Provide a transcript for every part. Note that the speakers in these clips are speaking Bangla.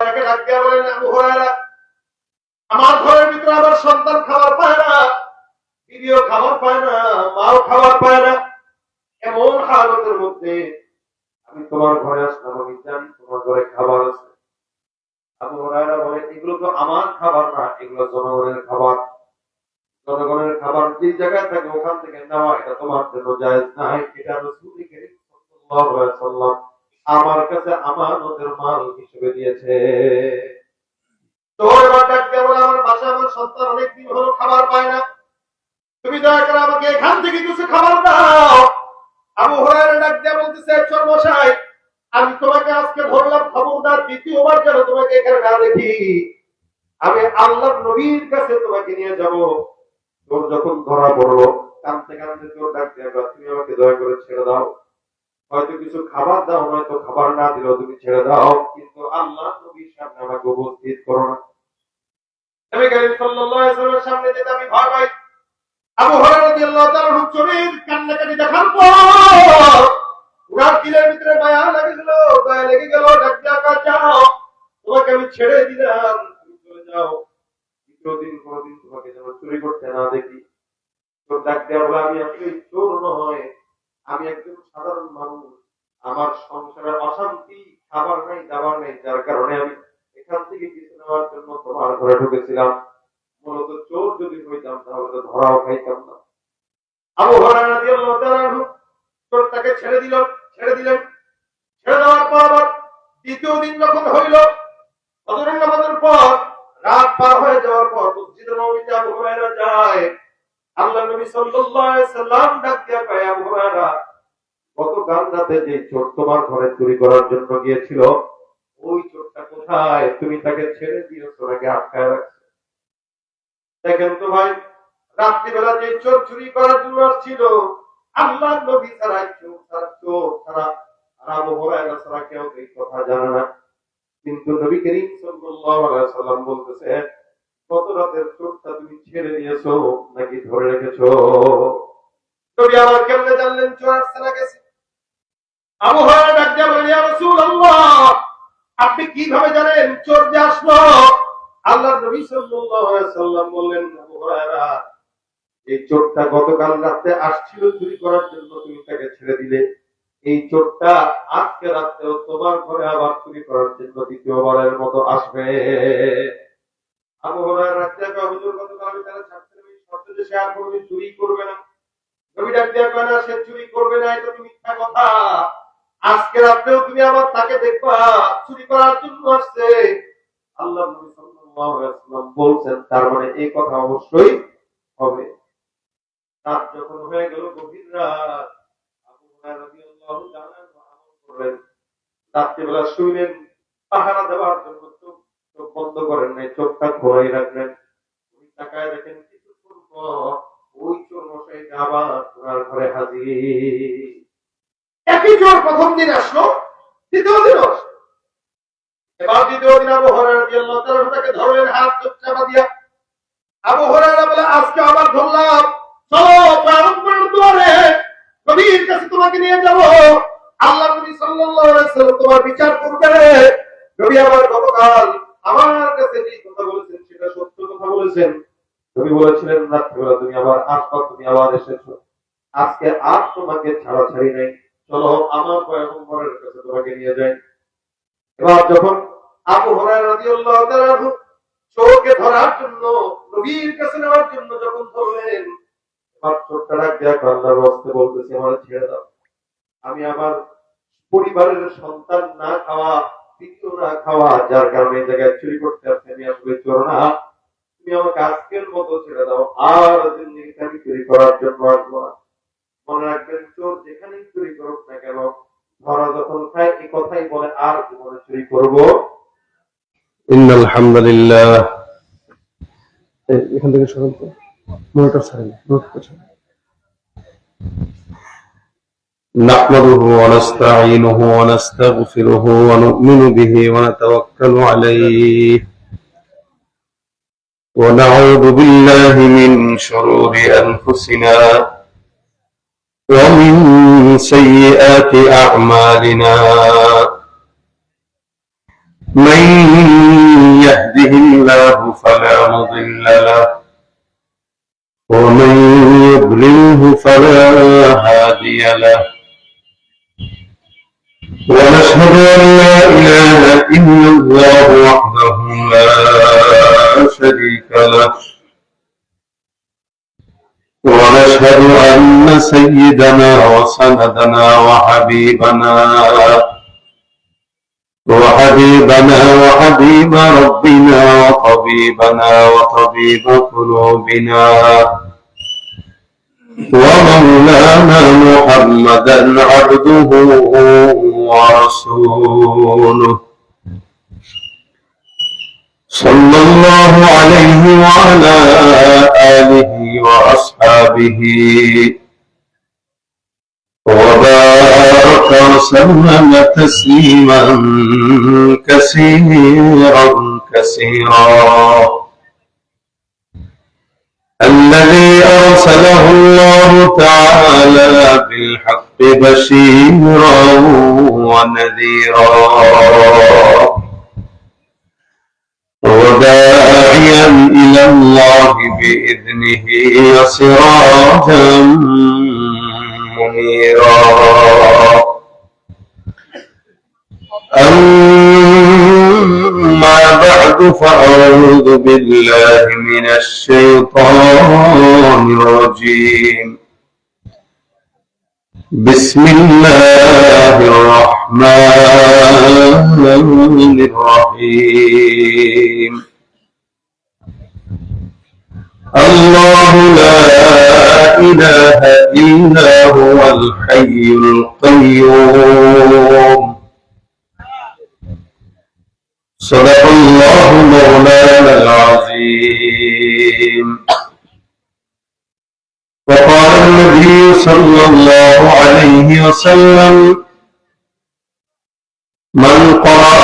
হুরায়রাকে ডাক দিয়া বলেন, আবু হুরায়রা, আমার ঘরের ভিতরে আমার সন্তান খাবার পায় না, বিবিও খাবার পায় না, মাও খাবার পায় না, এমন হালতের মধ্যে আমি তোমার ঘরে আসলাম, আমি জানি তোমার ঘরে খাবার আছে। আবু হুরায়রা বলে, এগুলো তো আমার খাবার না, এগুলো জনগণের খাবার। জনগণের খাবার যে জায়গায় থাকে ওখান থেকে নেওয়া, এটা তোমার জন্য জায়েজ নাই। এটা রাসূল কারীম সাল্লাল্লাহু আলাইহি ওয়াসাল্লাম আমার কাছে আমানতের মাল হিসেবে দিয়েছে। তো এবার ডাক দিয়ে বলে, আমার বাসায় আমার সন্তান অনেকদিন হলো খাবার পায় না, তুমি দয়া করে আমাকে এখান থেকে কিছু খাবার দাও। আবু হুরায়রা ডাক দিয়ে বলতেছে, চোর মশাই, আমি তোমাকে আজকে ধরলাম, খবরদার দ্বিতীয়বার যেন তোমাকে এখানে না দেখি। আমি আল্লাহর নবীর কাছে তোমাকে নিয়ে যাব। তোর যখন ধরা পড়লো, কাঁদতে কাঁদতে তোর ডাক দিয়ে, তুমি আমাকে দয়া করে ছেড়ে দাও, হয়তো কিছু খাবার দাও, নয়তো খাবার না দিলেও তুমি ছেড়ে দাও, কিন্তু আল্লাহ নবীর সামনে আমাকে উপস্থিত করো না। নবী কারীম সাল্লাল্লাহু আলাইহি ওয়াসাল্লামের সামনে যেতে আমি ভয় পাই। আবু হুরায়রা রাদিয়াল্লাহু তাআলা চোরের কান্নাকাটি দেখার পর উনার দিলের ভিতরে মায়া লেগে গেল, দয়া লেগে গেল। ডাক দিয়া, যাও, তোমাকে আমি ছেড়ে দিলাম, তুমি চলে যাও, দ্বিতীয় দিন কোনদিন তোমাকে যেন চুরি করতে না দেখি। তোর ডাক দেওয়া বলে, আমি আসলে চোর নয়, আমি একজন সাধারণ মানুষ, আমার সংসারের অশান্তি, খাবার নাই, দাবার নেই, যার কারণে আমি এখান থেকে কিছু নেওয়ার জন্য তোমার ঘরে ঢুকেছিলাম। মূলত চোর যদি হইতাম তাহলে তো ধরাও খাইতাম না। আবু হুরায়রা রাদিয়াল্লাহু তাআলা চোরটাকে ছেড়ে দিলেন। ছেড়ে দেওয়ার পর দ্বিতীয় দিন যখন হইল, ফজরের নামাজের পর রাত পার হয়ে যাওয়ার পর মসজিদে নববীতে আবু হুরায়রা যায়। আল্লাহ নবী সাল্লাল্লাহু আলাইহি ওয়াসাল্লাম ডাক দিয়া কয়, আবু হুরায়রা, গতকাল রাতে যে চোর তোমার ঘরে চুরি করার জন্য গিয়েছিল, ওই চোরটা কোথায়? তুমি তাকে ছেড়ে দিয়েছো নাকি আটকায় রাখছো? দেখেন তো ভাই, রাত্রিবেলা যে চোর চুরি করার জন্য আসছিল, আল্লাহ নবী ছাড়া, চোর ছাড়া আর আবু হুরায়রা ছাড়া কেউ এই কথা জানে না। কিন্তু নবী করিম সাল্লাল্লাহু আলাইহি ওয়াসাল্লাম বলতেছে, গত রাতের চোরটা তুমি ছেড়ে দিয়েছো নাকি ধরে রেখেছো? নবী আবার কেমনে জানলেন চোর আসছে না গেছে? আবু হুরায়রা ডাক দিয়ে বলেন, ইয়া রাসূলুল্লাহ, আপনি কিভাবে জানেন চোর যে আসলো? আল্লাহ নবী সাল্লাল্লাহু আলাইহি ওয়াসাল্লাম বললেন, আবু হুরায়রা, এই চোরটা গতকাল রাতে আসছিল চুরি করার জন্য, তুমি তাকে ছেড়ে দিলে। এই চোরটা আজকে রাতেও তোমার ঘরে আবার চুরি করার জন্য দ্বিতীয়বারের মতো আসবে। আবু হুরায়রা রাতে হুজুর, গতকাল আমি তারা ছাড়ছিলাম এই শর্তে যে সে আর কোনোদিন চুরি করবে না। নবী ডাক দিয়া কয়, না, সে চুরি করবে না, এটা তো মিথ্যা কথা। আজকে রাতেও তুমি আবার তাকে দেখবা চুরি করার জন্য আসছে। আল্লাহ নবী সাল্লাল্লাহু আলাইহি ওয়াসাল্লাম বলছেন, তার মানে এই কথা অবশ্যই হবে। রাত যখন হয়ে গেল, গভীর রাত, আবু হুরায়রা রাদিয়াল্লাহু তাআলা আমল করলেন। রাত্রিবেলা শুইলেন, পাহারা দেওয়ার জন্য চোখ বন্ধ করেন নাই, চোখটা খোলাই রাখলেন। ওই তাকায় দেখেন কিছুক্ষণ পর ওই চোর মশাই আবার ওনার ঘরে হাজির। একই চোর প্রথম দিন আসলো, দ্বিতীয় দিন আসলো। এবার দ্বিতীয় দিন আবু হুরায়রা রাদিয়াল্লাহু তাআলা তাকে ধরলেন, হাত চাপা দিয়া। আবু হুরায়রা বলে, আজকে আবার ধরলাম, চলো পয়গম্বরের দুয়ারে, নবীর কাছে তোমাকে নিয়ে যাব। আল্লাহ নবী সাল্লাল্লাহু আলাইহি ওয়াসাল্লাম তোমার বিচার করবে। নবী আবার গতকাল আমার কাছে যে কথা বলেছেন সেটা সত্য কথা বলেছেন। নবী বলেছিলেন, রাত্রিবেলা তুমি আবার আসবা, তুমি আবার এসেছো, আজকে আর তোমাকে ছাড়াছাড়ি নেই, চলো আমার পয়গম্বরের কাছে তোমাকে নিয়ে যাই। এবার যখন আবু হুরায়রা রাদিয়াল্লাহু তাআলা চোরকে ধরার জন্য, নবীর কাছে নেওয়ার জন্য যখন ধরলেন, এবার চোরটা ডাক দিয়া আল্লাহর ওয়াস্তে বলতেছে, আমার ছেড়ে দাও, আমি আমার পরিবারের সন্তান না খাওয়া, দ্বিতীয় না খাওয়া, যার কারণে এই জায়গায় চুরি করতে আসছে, আমি আসলে চোর না, তুমি আমাকে আজকের মতো ছেড়ে দাও, আর জিন্দেগিতে আমি চুরি করার জন্য আসবো না। মনে রাখবেন, চোর যেখানেই চুরি করুক না কেন, ধরা যখন খায় এই কথাই বলে, আর জীবনে চুরি করবো। ইন্নাল হামদুলিল্লাহ, এখান থেকে শুনুন তো, মনিটর ছাড়েন, মনিটর ছাড়েন। نحمده ونستعينه ونستغفره ونؤمن به ونتوكل عليه ونعوذ بالله من شرور أنفسنا ومن سيئات أعمالنا من يهده الله فلا مضل له ومن يضلله فلا هادي له ونشهد أن لا إله إلا الله وحده لا شريك له ونشهد أن سيدنا وسندنا وحبيب ربنا وطبيبنا وطبيب قلوبنا ومولانا محمدا عبده ورسوله صلى الله عليه وعلى آله وأصحابه وبارك وسلم تسليما كثيرا الذي أرسله الله تعالى بالحق بشيرا ونذيرا وداعيا إلى الله بإذنه وسراجا منيرا أما بعد فأعوذ بالله من الشيطان الرجيم بسم الله الرحمن الرحيم الله لا إله إلا هو الحي القيوم صدق الله مولانا العظيم وقال النبي صلى الله عليه وسلم من قرأ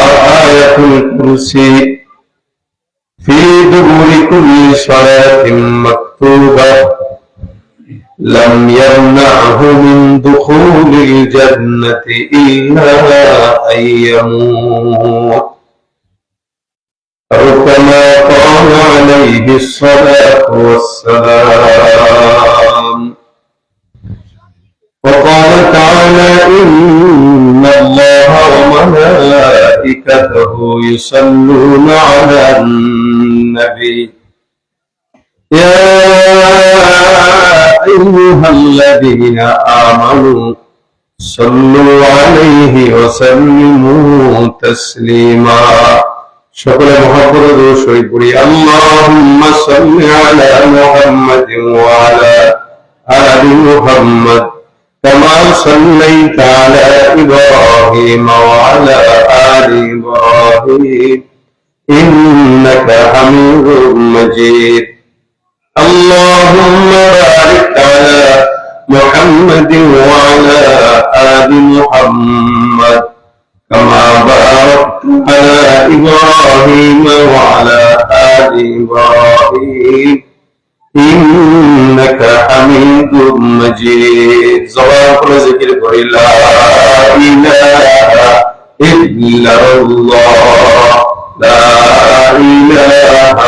آية الكرسي في دبر كل صلاة مكتوبة لم يمنعه من دخول الجنة إلا أن يموت أو كما قال عليه الصلاة والسلام وقال تعالى إن الله وملائكته يصلون على النبي يا أيها الذين آمنوا صلوا عليه وسلموا تسليما شكرا محمد شريف اللهم صل على محمد وعلى آل محمد كما صليت على إبراهيم وعلى آل إبراهيم إنك حميد مجيد اللهم بارك على محمد وعلى آل محمد كما باركت على إبراهيم وعلى آل إبراهيم إنك حميد مجيد زوال ذكر لا إله إلا الله لا إله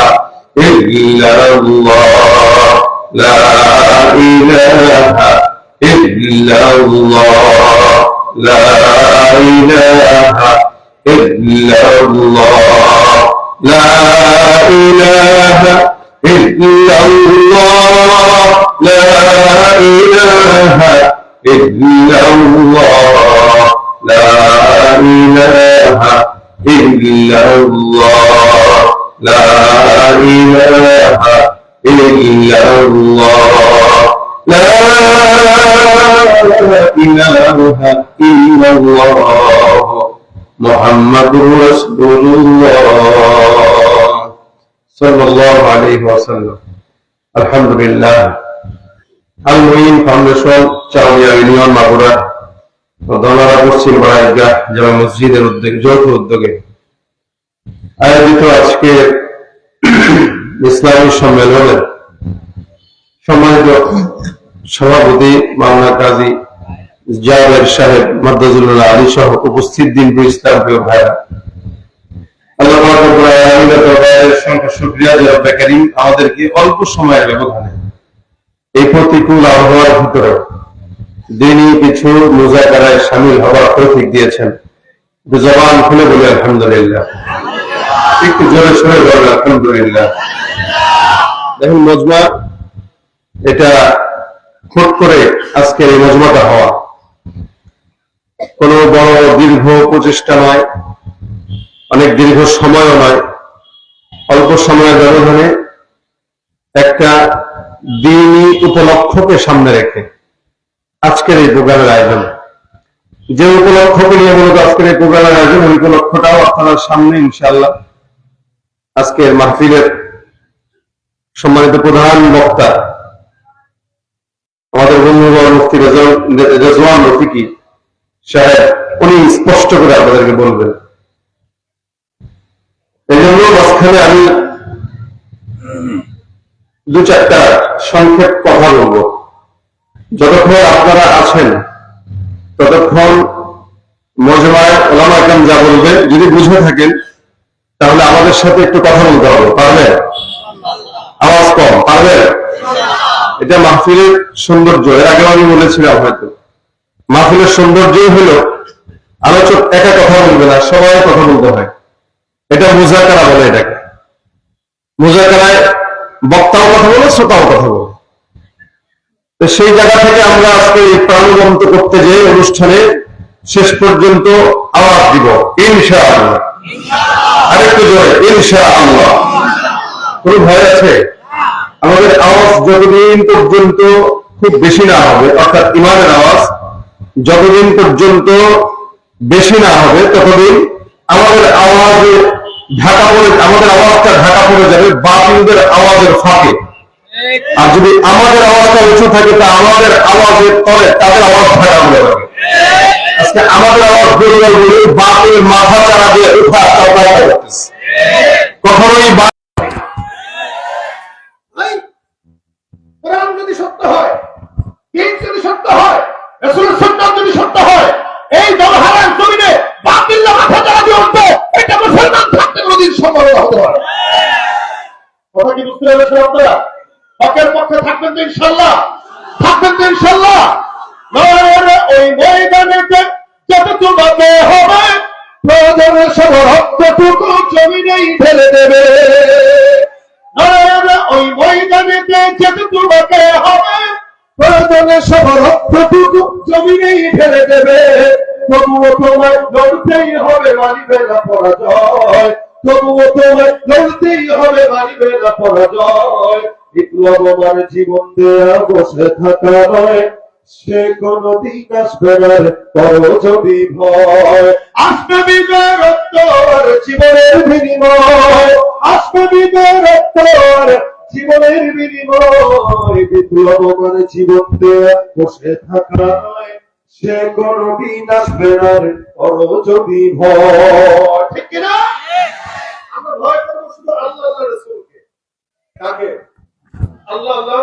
إلا الله لا إله إلا الله لا إله إلا الله لا إله إلا الله لا إله إلا الله لا إله إلا الله لا إله إلا الله لا إله إلا الله محمد رسول الله صلى الله عليه وسلم الحمد لله আল-মুঈন ফাউন্ডেশন চাউলিয়া ইউনিয়ন মাগুরা ও দলারা পশ্চিম বাড়াইগাহ জামে মসজিদের উদ্যোগে যৌথ উদ্যোগে আয়োজিত আজকে ইসলামী সম্মেলনের সম্মানিত সভাপতি মাওলানা কাজী জাবের সাহেব মাদ্দাজুল্লাহ আলী সহ উপস্থিত দিনপুর ইসলাম প্রিয় ভাইরা আল্লাহ পাক রব্বুল আলামিনের দরবারে শুকরিয়া যে রব্বে কারীম আমাদেরকে অল্প সময়ের ব্যবধানে এই প্রতিকূল আবহাওয়ার ভিতরে দিনই কিছু মুজাকারায় শামিল হওয়ার তৌফিক দিয়েছেন। জবান খুলে বলি আলহামদুলিল্লাহ, একটু জোরে সরে বলেন আলহামদুলিল্লাহ। দেখুন মজমা, এটা খুব করে আজকে এই মজমাটা হওয়া কোনো বড় দীর্ঘ প্রচেষ্টা নয়, অনেক দীর্ঘ সময়ও নয়, অল্প সময়ের ব্যবধানে একটা দিনই উপলক্ষকে সামনে রেখে আজকের এই প্রোগ্রামের আয়োজন। যে উপলক্ষকে নিয়ে মূলত আজকের এই প্রোগ্রামের আয়োজন, ওই উপলক্ষটাও আপনার সামনে ইনশাআল্লাহ আজকের মাহফিলের সম্মানিত প্রধান বক্তা আমাদের বন্ধুবর মুফতি রেজওয়ান রফিকি সাহেব, উনি স্পষ্ট করে আপনাদেরকে বলবেন। এই জন্য মাঝখানে আমি দু চারটা সংক্ষেপ কথা বলবো। যতক্ষণ আপনারা আছেন ততক্ষণ মজমায় ওলামা কেরাম যা বলবে যদি বুঝে থাকেন তাহলে আমাদের সাথে একটু কথা বলতে হবে, পারবেন? আওয়াজ কম, পারবেন? এটা মাহফিলের সৌন্দর্য। এর আগেও আমি বলেছিলাম, হয়তো মাহফিলের সৌন্দর্যই হলো আলোচক একা কথা বলবে না, সবাই কথা বলতে হয়। এটা মুজাকারা বলে। এটাকে মুজাকারায় বক্তাও কথা বলে, শ্রোতাও কথা বলে। তো সেই জায়গা থেকে আমরা আজকে এই প্রাণবন্ত করতে যে অনুষ্ঠানে শেষ পর্যন্ত আওয়াজ দিব ইনশাআল্লাহ। আরেকটু জোরে ইনশাআল্লাহ। কোনো ভয় আছে? আমাদের আওয়াজ যতদিন পর্যন্ত খুব বেশি না হবে, অর্থাৎ ইমানের আওয়াজ যতদিন পর্যন্ত বেশি না হবে ততদিন আমাদের আওয়াজে আমাদের আওয়াজটা ঢাকা পড়ে যাবে বাতিলদের আওয়াজের ফাঁকে। আর যদি আমাদের আওয়াজটা উঁচু থাকে তা আমাদের আওয়াজের তলে তাদের আওয়াজ ঢাকা পড়ে যাবে। আজকে আমাদের আওয়াজ বেরোবে বলে বাতিল মাথা চারা দিয়ে উঠা কখনোই কোরআন যদি সত্য হয়, দিন যদি সত্য হয়, রাসূলের সুন্নাত যদি সত্য হয়, এই দলহারার জমিনে বাতিল মাথা চারা দিয়ে উঠবে। এটা মুসলমান থাকতে কোনদিন সম্ভব হতে পারে। কথা কি বুঝতে পেরেছেন আপনারা? হকের পক্ষে থাকবেন তো ইনশাআল্লাহ? থাকবেন তো ইনশাআল্লাহ? ওই ময়দানেতে যত তোমাকে হবে প্রয়োজনে সব রক্তটুকু জমিনেই ঢেলে দেবে। ওই ময়দানেতে যত তোমাকে হবে প্রয়োজনে সব রক্তটুকু জমিনেই ঢেলে দেবে। তবুও তোমায় লড়তেই হবে, মানিবে না পরাজয়। তবুও তোমায় লড়তেই হবে, মানিবে না পরাজয়। বিপ্লব মানে জীবন দেয়া বসে থাকা নয়, সে কোনদিন আসবে না করো যদি ভয়। আসবে বিজয় রক্তর জীবনের বিনিময়, আসবে বিজয় রক্তর জীবনের বিনিময়। বিপ্লব মানে জীবন দেয়া বসে থাকা নয়, সে কোনদিন আসবে না করো যদি ভয়। ঠিক কিনা? আমরা ভয় করবো শুধু আল্লাহ আল্লাহ রাসূলকে। কাকে? আল্লাহ আল্লাহ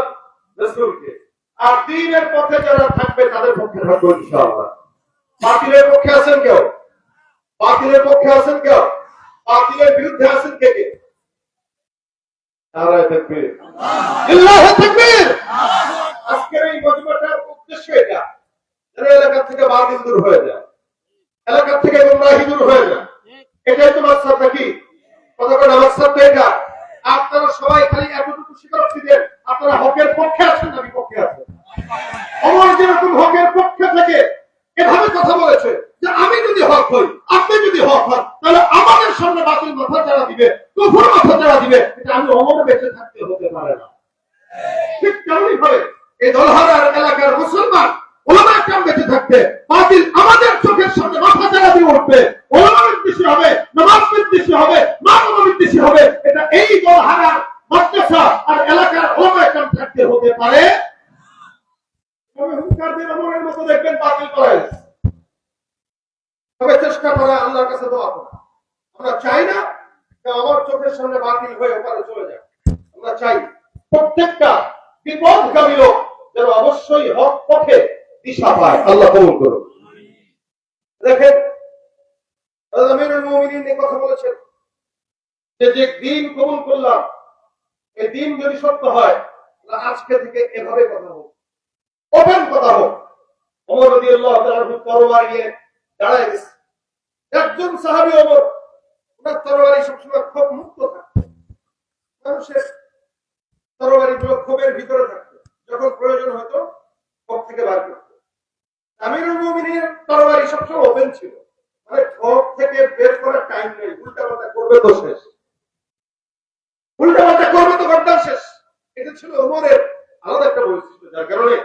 রাসূলকে। আর দ্বীনের পথে যারা থাকবে তাদের পক্ষে থাকবো ইনশাআল্লাহ। বাতিলের পক্ষে আছেন কেউ? বাতিলের পক্ষে আছেন কেউ? বাতিলের বিরুদ্ধে আছেন কে কে? নারায়ে তাকবীর, আল্লাহু তাকবীর। আজকের এই মজমাটার উদ্দেশ্য এটা, যেন এলাকা থেকে বাতিল দূর হয়ে যায়, এলাকা থেকে গুমরাহি দূর হয়ে যায়। এটাই তো মাকসাদ নাকি? কথা বলে মাকসাদ এটা। আপনারা সবাই খালি এতটুকু স্বীকারোক্তি দেন আপনারা হকের পক্ষে আছেন না বিপক্ষে আছেন। ওমর যেরকম হকের পক্ষে থেকে এভাবে কথা বলেছে যে আমি যদি হক হই, আপনি যদি হক হন, তাহলে আমাদের সামনে বাতিল মাথা চাড়া দিবে, কুফর মাথা চাড়া দিবে। এটা আমি ওমর বেঁচে থাকতে হতে পারে না। ঠিক তেমনি ভাবে এই দলহারার এলাকার মুসলমান ওলামা কেরাম বেঁচে থাকতে বাতিল আমাদের চোখের সামনে মাথা চাড়া দিয়ে উঠবে। ওলামা বিদ্বেষী হবে, নামাজ বিদ্বেষী হবে, মানব বিদ্বেষী হবে। এটা এই দলহারার মাদ্রাসা আর এলাকার ওলামা কেরাম থাকতে হতে পারে। তবে হুঙ্কারদের আমলের মতো দেখবেন বাতিল করাই, তবে চেষ্টা করা আল্লাহর কাছে দোয়া করা। আমরা চাই না যে আমার চোখের সামনে বাতিল হয়ে ওপারে চলে যায়। আমরা চাই প্রত্যেকটা বিপদগামী লোক যেন অবশ্যই হক পথে দিশা পায়। আল্লাহ কবুল করুন। দেখেন আমিরুল মুমিনিন এই কথা বলেছেন যে যে দিন কবুল করলাম, এই দিন যদি সত্য হয়, আজকে থেকে এভাবে কথা হোক, ওপেন কথা হোক। ওমর রাদিয়াল্লাহু তাআলা তরবারি নিয়ে দাঁড়ায় গেছে। একজন সাহাবী ওমর, ওনার তরবারি সবসময় খুব মুক্ত থাকতো, মানুষের তরবারি গুলো ক্ষোভের ভিতরে থাকতো, যখন প্রয়োজন হতো ক্ষোভ থেকে বার করতো। আমিরুল মুমিনের তরবারি সবসময় ওপেন ছিল, মানে ক্ষোভ থেকে বের করার টাইম নেই, উল্টাপাল্টা করবে তো শেষ, উল্টাপাল্টা করবে তো গর্দান শেষ। এটা ছিল ওমরের আলাদা একটা বৈশিষ্ট্য, যার কারণে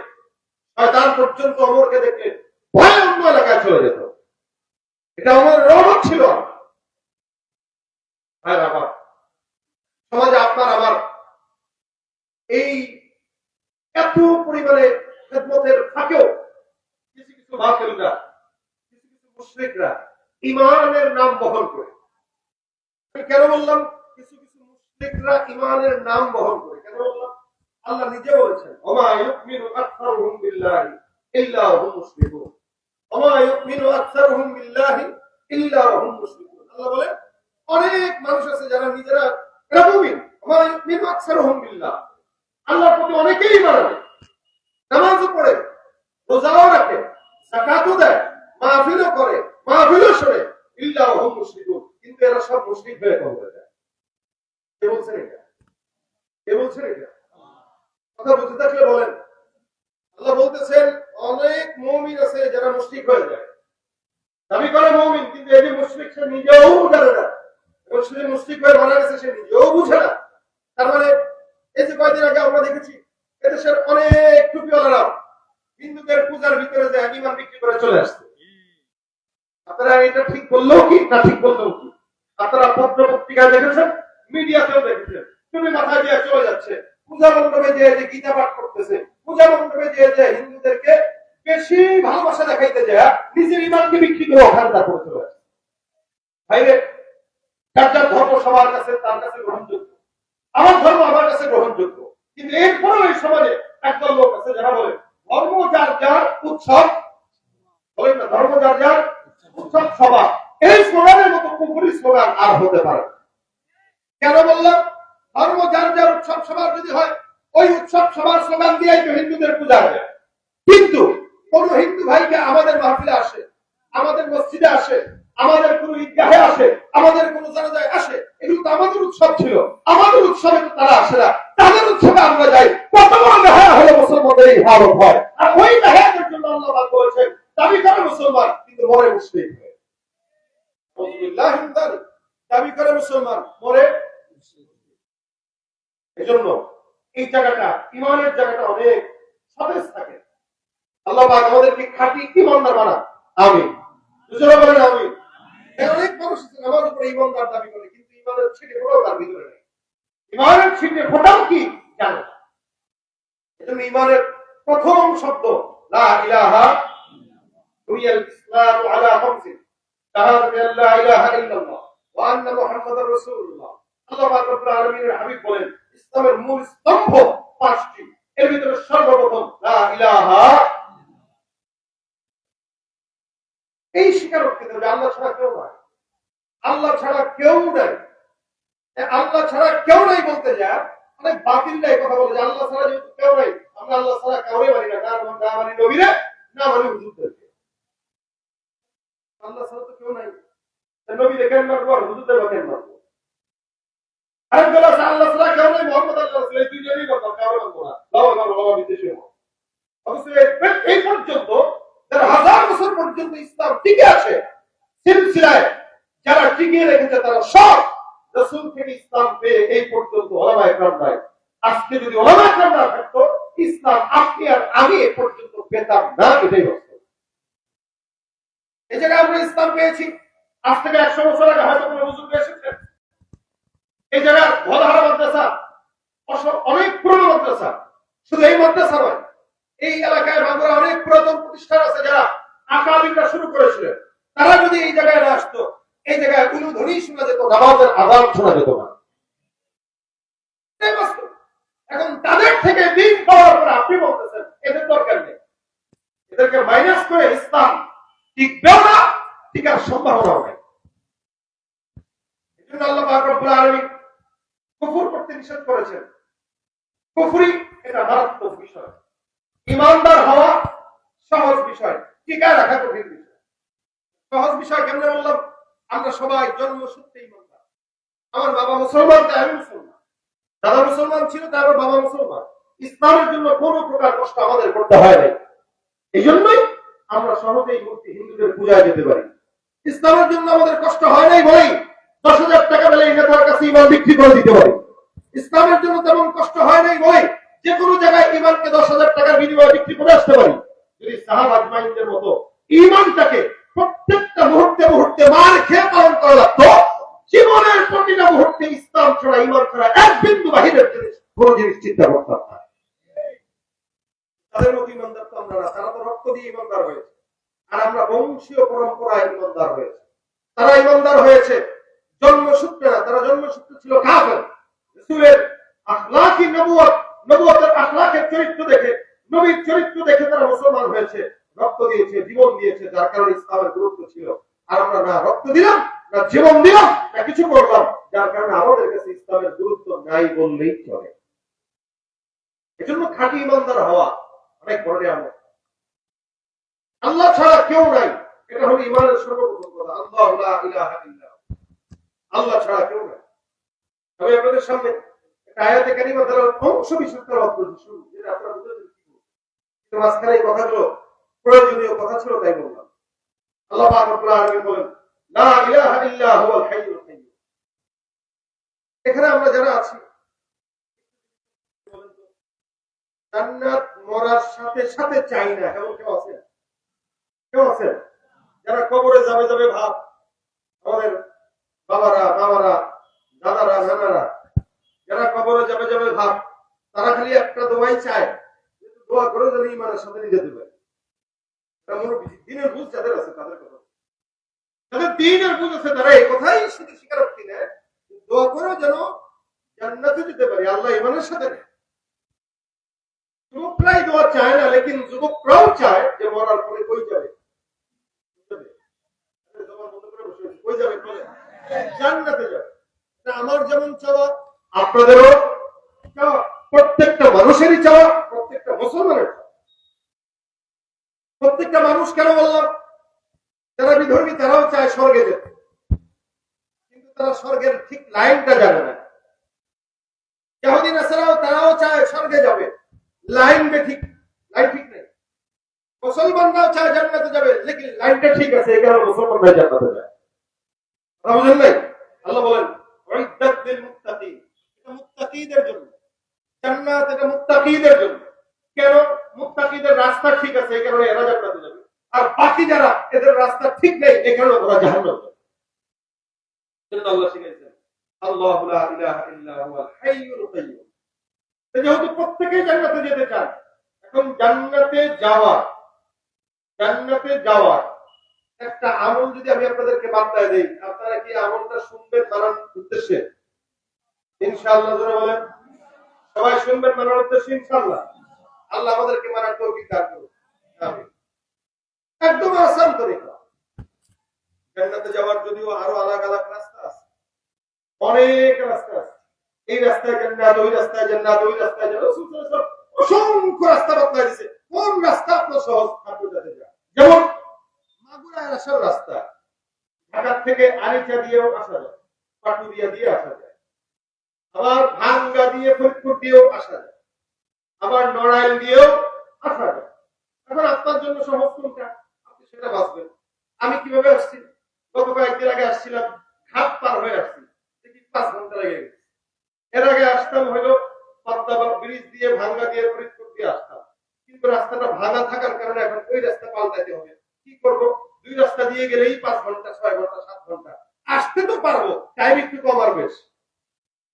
শয়তান পর্যন্ত ওমরকে দেখে ভয়ে অন্য এলাকায় চলে যেত। এটা ওমরের রহমত ছিল। ভাইরা আমার, সমাজে আপনার আমার এই এত পরিমাণে খেদমতের ফাঁকেও কিছু কিছু বাতিলরা, কিছু কিছু মুশরিকরা ঈমানের নাম বহন করে। আমি কেন বললাম কিছু কিছু মুশরিকরা ঈমানের নাম বহন করে? কেন বললাম? আল্লাহ নিজে বলেছেন, ওমা ইউমিনু আকসারুহুম বিল্লাহি ইল্লা হুম মুশরিকুন। ওমা ইউমিনু আকসারুহুম বিল্লাহি ইল্লা হুম মুশরিকুন। আল্লাহ বলেন অনেক মানুষ আছে যারা নিজেরা মুমিন, ওমা ইউমিনু আকসারুহুম বিল্লাহ, আল্লাহর প্রতি অনেকেই ঈমান আনে, নামাজও পড়ে, রোজাও রাখে, যাকাতও দেয়, মাহফিলও করে, মাহফিলও শোনে, ইল্লা হুম মুশরিকুন, কিন্তু এরা সব মুশরিক হয়ে কবরে যায়। কে বলছেন এটা? কে বলছেন এটা? কথা বুঝতে থাকলে বলেন। আল্লাহ বলতেছেন অনেক মুমিন আছে যারা মুশরিক হয়ে যায়, দাবি করে মুমিন, কিন্তু এই যে মুশরিক সে নিজেও জানে না, এবং সে মুশরিক হয়ে মারা গেছে সে নিজেও বুঝে না। তার মানে এই যে কয়েকদিন আগে আমরা দেখেছি এদেশের অনেক টুপিওয়ালারা হিন্দুদের পূজার ভিতরে যে ঈমান বিক্রি করে চলে আসছে। আপনারা এটা ঠিক বললেও কি না ঠিক বললেও কি? আপনারা পত্র পত্রিকায় দেখেছেন, মিডিয়াতেও দেখেছেন, টুপি মাথায় দিয়ে চলে যাচ্ছে, পূজা মণ্ডপে যে গীতা পাঠ করতেছে, পূজা মণ্ডপে যে হিন্দুদেরকে বেশি ভালোবাসা দেখাইতে যায় নিজের ঈমানকে বিক্রি করে ওখানে তা করে চলে আসছে। ভাইরে, যার যার ধর্ম সবার কাছে তার কাছে গ্রহণযোগ্য, আমার ধর্ম আমার কাছে গ্রহণযোগ্য, কিন্তু এরপরেও এই সমাজে একদল লোক আছে যারা বলে ধর্ম যার যার উৎসব, বলেন না ধর্ম যার যার উৎসব সভা। এই স্লোগানের মতো কুফরি স্লোগান আর হতে পারে না। কেন বললাম? ধর্ম যার যার উৎসব সভা যদি হয়, ওই উৎসব সভার স্লোগান দিয়েই তো হিন্দুদের পূজা হয়। কিন্তু কোন হিন্দু ভাইকে আমাদের মাহফিলে আসে, আমাদের মসজিদে আসে, আমাদের কোন ঈদগাহে আসে, আমাদের কোন জানাজায় আসে, এগুলো তো আমাদের উৎসব ছিল, আমাদের উৎসবে তো তারা আসে না, তাদের উৎসবে আমরা যাই। কত বড় নেহায়া হলে মুসলমানদের এই হালত হয়, আর ওই নেহায়াদের জন্য আল্লাহ পাক বলেছেন দাবি করে মুসলমান কিন্তু মরে মুশরিক হয়ে। দাবি করে মুসলমান মরে মুশরিক। এজন্য এই জায়গাটা, ঈমানের জায়গাটা অনেক সতেজ থাকে। আল্লাহ পাক আমাদেরকে খাঁটি ঈমানদার বানান। আমিন। দুজনে বলেন আমিন। অনেক মানুষ আমার উপরে ঈমানদার দাবি করে, কিন্তু ঈমানের ছিটে ফোটাও তার ভিতরে নেই। ঈমানের ছিটে ফোটাও কি জানে না। এজন্য ঈমানের প্রথম শব্দ লা ইলাহা বুনিয়াল ইসলামু আলা খামসিন, শাহাদাতু আল্লা ইলাহা ইল্লাল্লাহ ওয়া আন্না মুহাম্মাদার রাসূলুল্লাহ। আল্লাহ পাক রব্বুল আলামিনের হাবিব বলেন ইসলামের মূল স্তম্ভ পাঁচটি, এর ভিতরে সর্বপ্রথম লা ইলাহা, এই স্বীকারোক্তি দেবে আল্লাহ ছাড়া কেউ নাই, আল্লাহ ছাড়া কেউ নাই, আল্লাহ ছাড়া কেউ নাই বলতে যা অনেক বাতিলরা এই কথা বলে যে আল্লাহ ছাড়া যেহেতু কেউ নাই, আমরা আল্লাহ ছাড়া কাউরে মানি না, না মানি নবীরে, না মানি হুজুরদেরকে। আল্লাহ ছাড়া তো কেউ নাই, নবী দেখেন মারবো আর হুজুরদের দেখেন মারবো। আরেক দল আছে আল্লাহ ছাড়া কেউ নাই, মোহাম্মদ আল্লাহ রাসূল, এই দুইজনই কথা কাউরে মানবো না, বাবা বাবা বাবা বিদেশি হবো। অবশ্যই এই পর্যন্ত যারা হাজার বছর পর্যন্ত ইসলাম টিকে আছে, সিলসিলায় যারা টিকিয়ে রেখেছে তারা সব রাসূল থেকে ইসলাম পেয়ে এই পর্যন্ত ওলামায়ে কেরাম নাই। আজকে যদি ওলামায়ে কেরাম না থাকতো, ইসলাম আপনি আর আমি এই পর্যন্ত পেতাম না। এটাই বাস্তব। এই জায়গায় আমরা ইসলাম পেয়েছি, আজ থেকে 100 বছর আগে হয়তো কোনো হুজুর এসেছেন। এই জায়গার ভোলাহারা মাদ্রাসা অনেক পুরনো মাদ্রাসা, শুধু এই মাদ্রাসা নয়, এই এলাকায় বাংলা অনেক পুরাতন প্রতিষ্ঠান আছে যারা আকাবিররা শুরু করেছিলেন। তারা যদি এই জায়গায় না আসতো, এই জায়গায় উলুধ্বনি শোনা যেত, নামাজের আযান শোনা যেত না। এখন তাদের থেকে দিন পাওয়ার পর আপনি বলতেছেন এদের দরকার নেই, এদেরকে মাইনাস করে ইসলাম টিকবেও না, টিকার সম্ভাবনাও নেই। এজন্য আল্লাহ পাক রব্বুল আলামিন কুফর করতে নিষেধ করেছেন। কুফরি এটা মারাত্মক বিষয়, ইমানদার হওয়া সহজ বিষয়, টিকায় রাখা কঠিন বিষয়। সহজ বিষয় কেমনে বললাম? আমরা সবাই জন্মসূত্রে ইমানদার। আমার বাবা মুসলমান, তাই আমি মুসলমান। দাদা মুসলমান ছিল, তাই আমার বাবা মুসলমান। ইসলামের জন্য কোন প্রকার কষ্ট আমাদের করতে হয় নাই। এই জন্যই আমরা সহজেই মূর্তি হিন্দুদের পূজায় যেতে পারি। ইসলামের জন্য আমাদের কষ্ট হয় নাই বলেই 10,000 টাকা পেলে এই নেতার কাছে ইমান বিক্রি করে দিতে পারি। ইসলামের জন্য তেমন কষ্ট হয় নাই বলেই যে কোনো জায়গায় ইমানকে 10,000 টাকার বিনিময়ে বিক্রি করে আসতে পারি। যদি সাহাবা আজমাইনদের মতো ইমানটাকে প্রত্যেকটা মুহূর্তে মুহূর্তে মার খেয়ে পালন করা লাগতো, জীবনের প্রতিটা মুহূর্তে ইসলাম ছাড়া, ইমান ছাড়া এক বিন্দু বাহিরের জিনিস কোন জিনিস চিন্তা করতাম না। তাদের মতো ইমানদার তো আমরা না। তারা তো রক্ত দিয়ে ইমানদার হয়েছে, আর আমরা বংশীয় পরম্পরায় ইমানদার হয়েছে। তারা ইমানদার হয়েছে জন্মসূত্রে না, তারা জন্মসূত্রে ছিল কাফের। রাসূলের আখলাকি নবুয়ত, নবুয়তের আখলাকের চরিত্র দেখে, নবীর চরিত্র দেখে তারা মুসলমান হয়েছে, রক্ত দিয়েছে, জীবন দিয়েছে, যার কারণে ইসলামের গুরুত্ব ছিল। আর আমরা না রক্ত দিলাম, না জীবন দিলাম, না কিছু করলাম, যার কারণে আমাদের কাছে ইসলামের গুরুত্ব নাই বললেই চলে। এজন্য খাঁটি ইমানদার হওয়া অনেক বড় নিয়ামত। আল্লাহ ছাড়া কেউ নাই, এটা হলো ইমানের সর্বপ্রথম কথা। আল্লাহু লা ইলাহা ইল্লাল্লাহ, আল্লাহ ছাড়া কেউ নাই। আমি আপনাদের সামনে একটা আয়াতে কারিমা দ্বারা অংশ বিশেষ তেলাওয়াত করছি, শুরু যেটা আপনারা বুঝতে পারছেন। কিন্তু মাঝখানে এই কথাগুলো প্রয়োজনীয় কথা ছিল, তাই বললাম। আল্লাহ পাক রব্বুল আলামিন বলেন, লা ইলাহা ইল্লা হুয়াল হাইয়ুল কাইয়্যুম। এখানে আমরা যারা আছি, জান্নাত মরার সাথে সাথে চাই না, এমন কেউ আছে? কেউ আছেন যারা কবরে যাবে যাবে ভাব? আমাদের বাবারা, মামারা, দাদারা, নানারা যারা কবরে যাবে যাবে ভাব, তারা খালি একটা দোয়াই চায়, দোয়া করে যেন ইমানের সাথে নিয়ে যেতে পারে। দিনের বুঝ যাদের আছে তাদের কথা, যাদের দিনের বুঝ আছে তারা এই কথাই শুধু স্বীকারোক্তি নেয়, দোয়া করে যেন জান্নাতে যেতে পারি, আল্লাহ ইমানের সাথে নেয়। যুবকরাই দোয়া চায় না, লেকিন যুবকরাও চায় যে মরার পরে কই যাবে, কই যাবে, জান্নাতে যাবে। আমার যেমন চাওয়া, আপনাদেরও চাওয়া, প্রত্যেকটা মানুষেরই চাওয়া, প্রত্যেকটা মুসলমানের চাওয়া। প্রত্যেকটা মানুষ কেন বললাম? যারা বিধর্মী তারাও চায় স্বর্গে যেতে, কিন্তু তারা স্বর্গের ঠিক লাইনটা জানে না। ইহুদি নাসারাও তারাও চায় স্বর্গে যাবে, লাইন ঠিক নেই। মুসলমানরাও চায় জান্নাতে যাবে, লেকিন লাইনটা ঠিক আছে, এই কারণে মুসলমানরা জান্নাতে যায়। বুঝলেন নাই? আল্লাহ বলেন উইদ্দাত লিল মুত্তাকিন, এটা মুত্তাকিদের জন্য। জান্নাত এটা মুত্তাকিদের জন্য। কেন? মুত্তাকিদের রাস্তা ঠিক আছে, এই কারণে এরা জান্নাতে যাবে। আর বাকি যারা, এদের রাস্তা ঠিক নেই, এই কারণে ওরা জাহান্নামে যাবে। আল্লাহ শিখাইছেন আল্লাহু লা ইলাহা ইল্লা হুয়াল হাইয়ুল কাইয়্যুম। যেহেতু প্রত্যেকেই জান্নাতে যেতে চান, এখন জান্নাতে যাওয়ার একটা আমল যদি আমি আপনাদেরকে বার্তায় দেই, আপনারা কি আমলটা শুনবেন মানার উদ্দেশ্যে? ইনশাআল্লাহ জোরে বলেন। সবাই শুনবেন মানার উদ্দেশ্যে ইনশাআল্লাহ। আল্লাহ আমাদেরকে মানার তৌফিক দান করুন। আমিন। একদম আসান তরিকা। জান্নাতে যাওয়ার যদিও আরো আলাদা আলাদা রাস্তা আছে, অনেক রাস্তা আছে। এই রাস্তায় জান্নাত, ওই রাস্তায় জান্নাত, ওই রাস্তায় জান্নাত, অসংখ্য রাস্তা বাতলাই দিয়েছে। কোন রাস্তা আপনার সহজ আপনি যেতে চান? যেমন মাগুরায় আসার রাস্তা, ঢাকা থেকে আরিচা দিয়েও আসা যায়, পাটুরিয়া দিয়ে আসা যায়, আবার ভাঙ্গা দিয়ে ফরিদপুর দিয়েও আসা যায়, আবার নড়াইল দিয়েও আসা যায়। এখন আপনার জন্য সহজ কোনটা, আপনি সেটা বাঁচবেন। আমি কিভাবে আসছি? গত কয়েকদিন আগে আসছিলাম, ঘাট পার হয়ে আসছি, 5 ঘন্টা লেগে গেছে। এর আগে আসতাম হলো পদ্মা ব্রিজ দিয়ে, ভাঙ্গা দিয়ে, ফরিদপুর দিয়ে আসতাম, কিন্তু রাস্তাটা ভাঙা থাকার কারণে এখন ওই রাস্তা পাল্টাতে হবে। কি করব? 2 রাস্তা দিয়ে গেলেই 5 ঘন্টা, 6 ঘন্টা, 7 ঘন্টা। আসতে তো পারবো, টাইম একটু কম আর বেশ,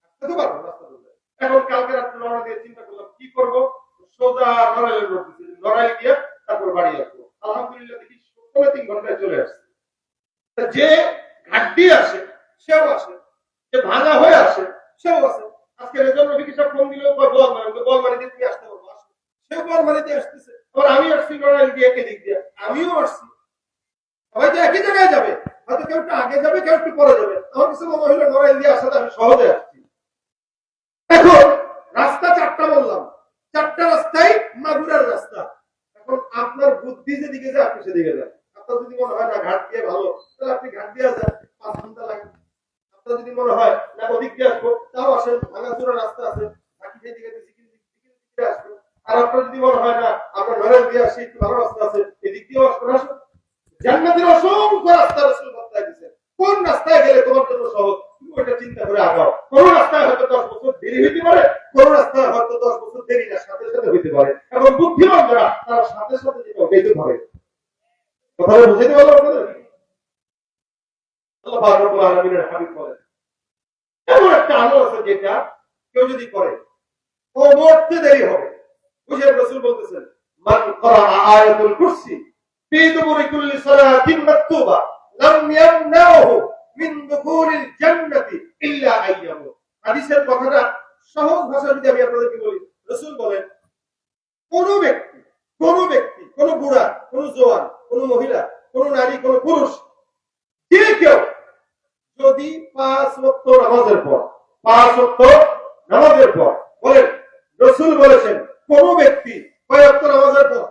আসতে তো পারবো রাস্তা ধরে। এখন কালকে রাত্রে রওনা দিয়ে চিন্তা করলাম কি করব, সোজা নড়াইল রোড দিয়েছি, নড়াইল গিয়ে তারপর বাড়ি আসবো। আলহামদুলিল্লাহ দেখি 3 ঘন্টায় চলে আসছে। যে ঘাট দিয়ে আসে সেও আসে, যে ভাঙা হয়ে আসে সেও আসে। আজকে রেজল নবীকে সব ফোন দিলেও বলমারি দিয়ে তুমি আসতে পারবো, আসবে। সেও বলমারি দিয়ে আসতেছে, আবার আমি আসছি নড়াইল দিয়ে, এদিক দিয়ে আমিও আসছি। সবাই তো একই জায়গায় যাবে, হয়তো কেউ একটু আগে যাবে, কেউ একটু পরে যাবে। আমার কাছে মনে হইলো নড়াইল যেদিকে যায় আপনি সেদিকে যান। আপনার যদি মনে হয় না ঘাট দিয়ে ভালো, তাহলে আপনি ঘাট দিয়ে যান, 5 ঘন্টা লাগে। আপনার যদি মনে হয় না ওদিক দিয়ে আসবো, তাও আসেন, ভাঙাচোরা রাস্তা আছে, বাকি যেদিকে আসবো। আর আপনার যদি মনে হয় না আপনার নয়ন দিয়ে আসি, একটু ভালো রাস্তা আছে, এদিক দিয়েও আসবেন, আসুন। জান্নাতের অসংখ্য রাস্তা রাসূল বর্তায় দিয়েছেন। কোন রাস্তায় গেলে তোমার জন্য সহজ, তুমি ওইটা চিন্তা করে আগাও। কোন রাস্তায় হয়তো 10 বছর দেরি হইতে পারে, কোন রাস্তায় হয়তো 10 বছর দেরি না, সাথে সাথে হইতে পারে। এবং বুদ্ধিমান যারা, তারা সাথে সাথে যেটা ওটাইতে পারে। কথাটা বুঝতে পারলো আপনাদের? আল্লাহ পাক রব্বুল আলামিনের হাবিব বলেন, এমন একটা আমল আছে যেটা কেউ যদি করে ও মরতে দেরি হবে। বুঝেন, রাসূল বলতেছেন, মান ক্বারা আয়াতুল কুরসি ফি দুবুরি কুল্লি সালাতিন মাকতুবা লাম ইয়ামনাহু মিন দুখুলিল জান্নাতি ইল্লা আইয়ামু। হাদিসের কথাটা সহজ ভাষায় যদি আমি আপনাদেরকে বলি, রাসূল বলেন, কোন ব্যক্তি, কোন বুড়া, কোন জওয়ান, কোন মহিলা, কোন নারী, কোন পুরুষ, যে কেউ যদি 5 ওয়াক্ত নামাজের পর বলেন, রাসূল বলেছেন, কোন ব্যক্তি কয় ওয়াক্ত নামাজের পর?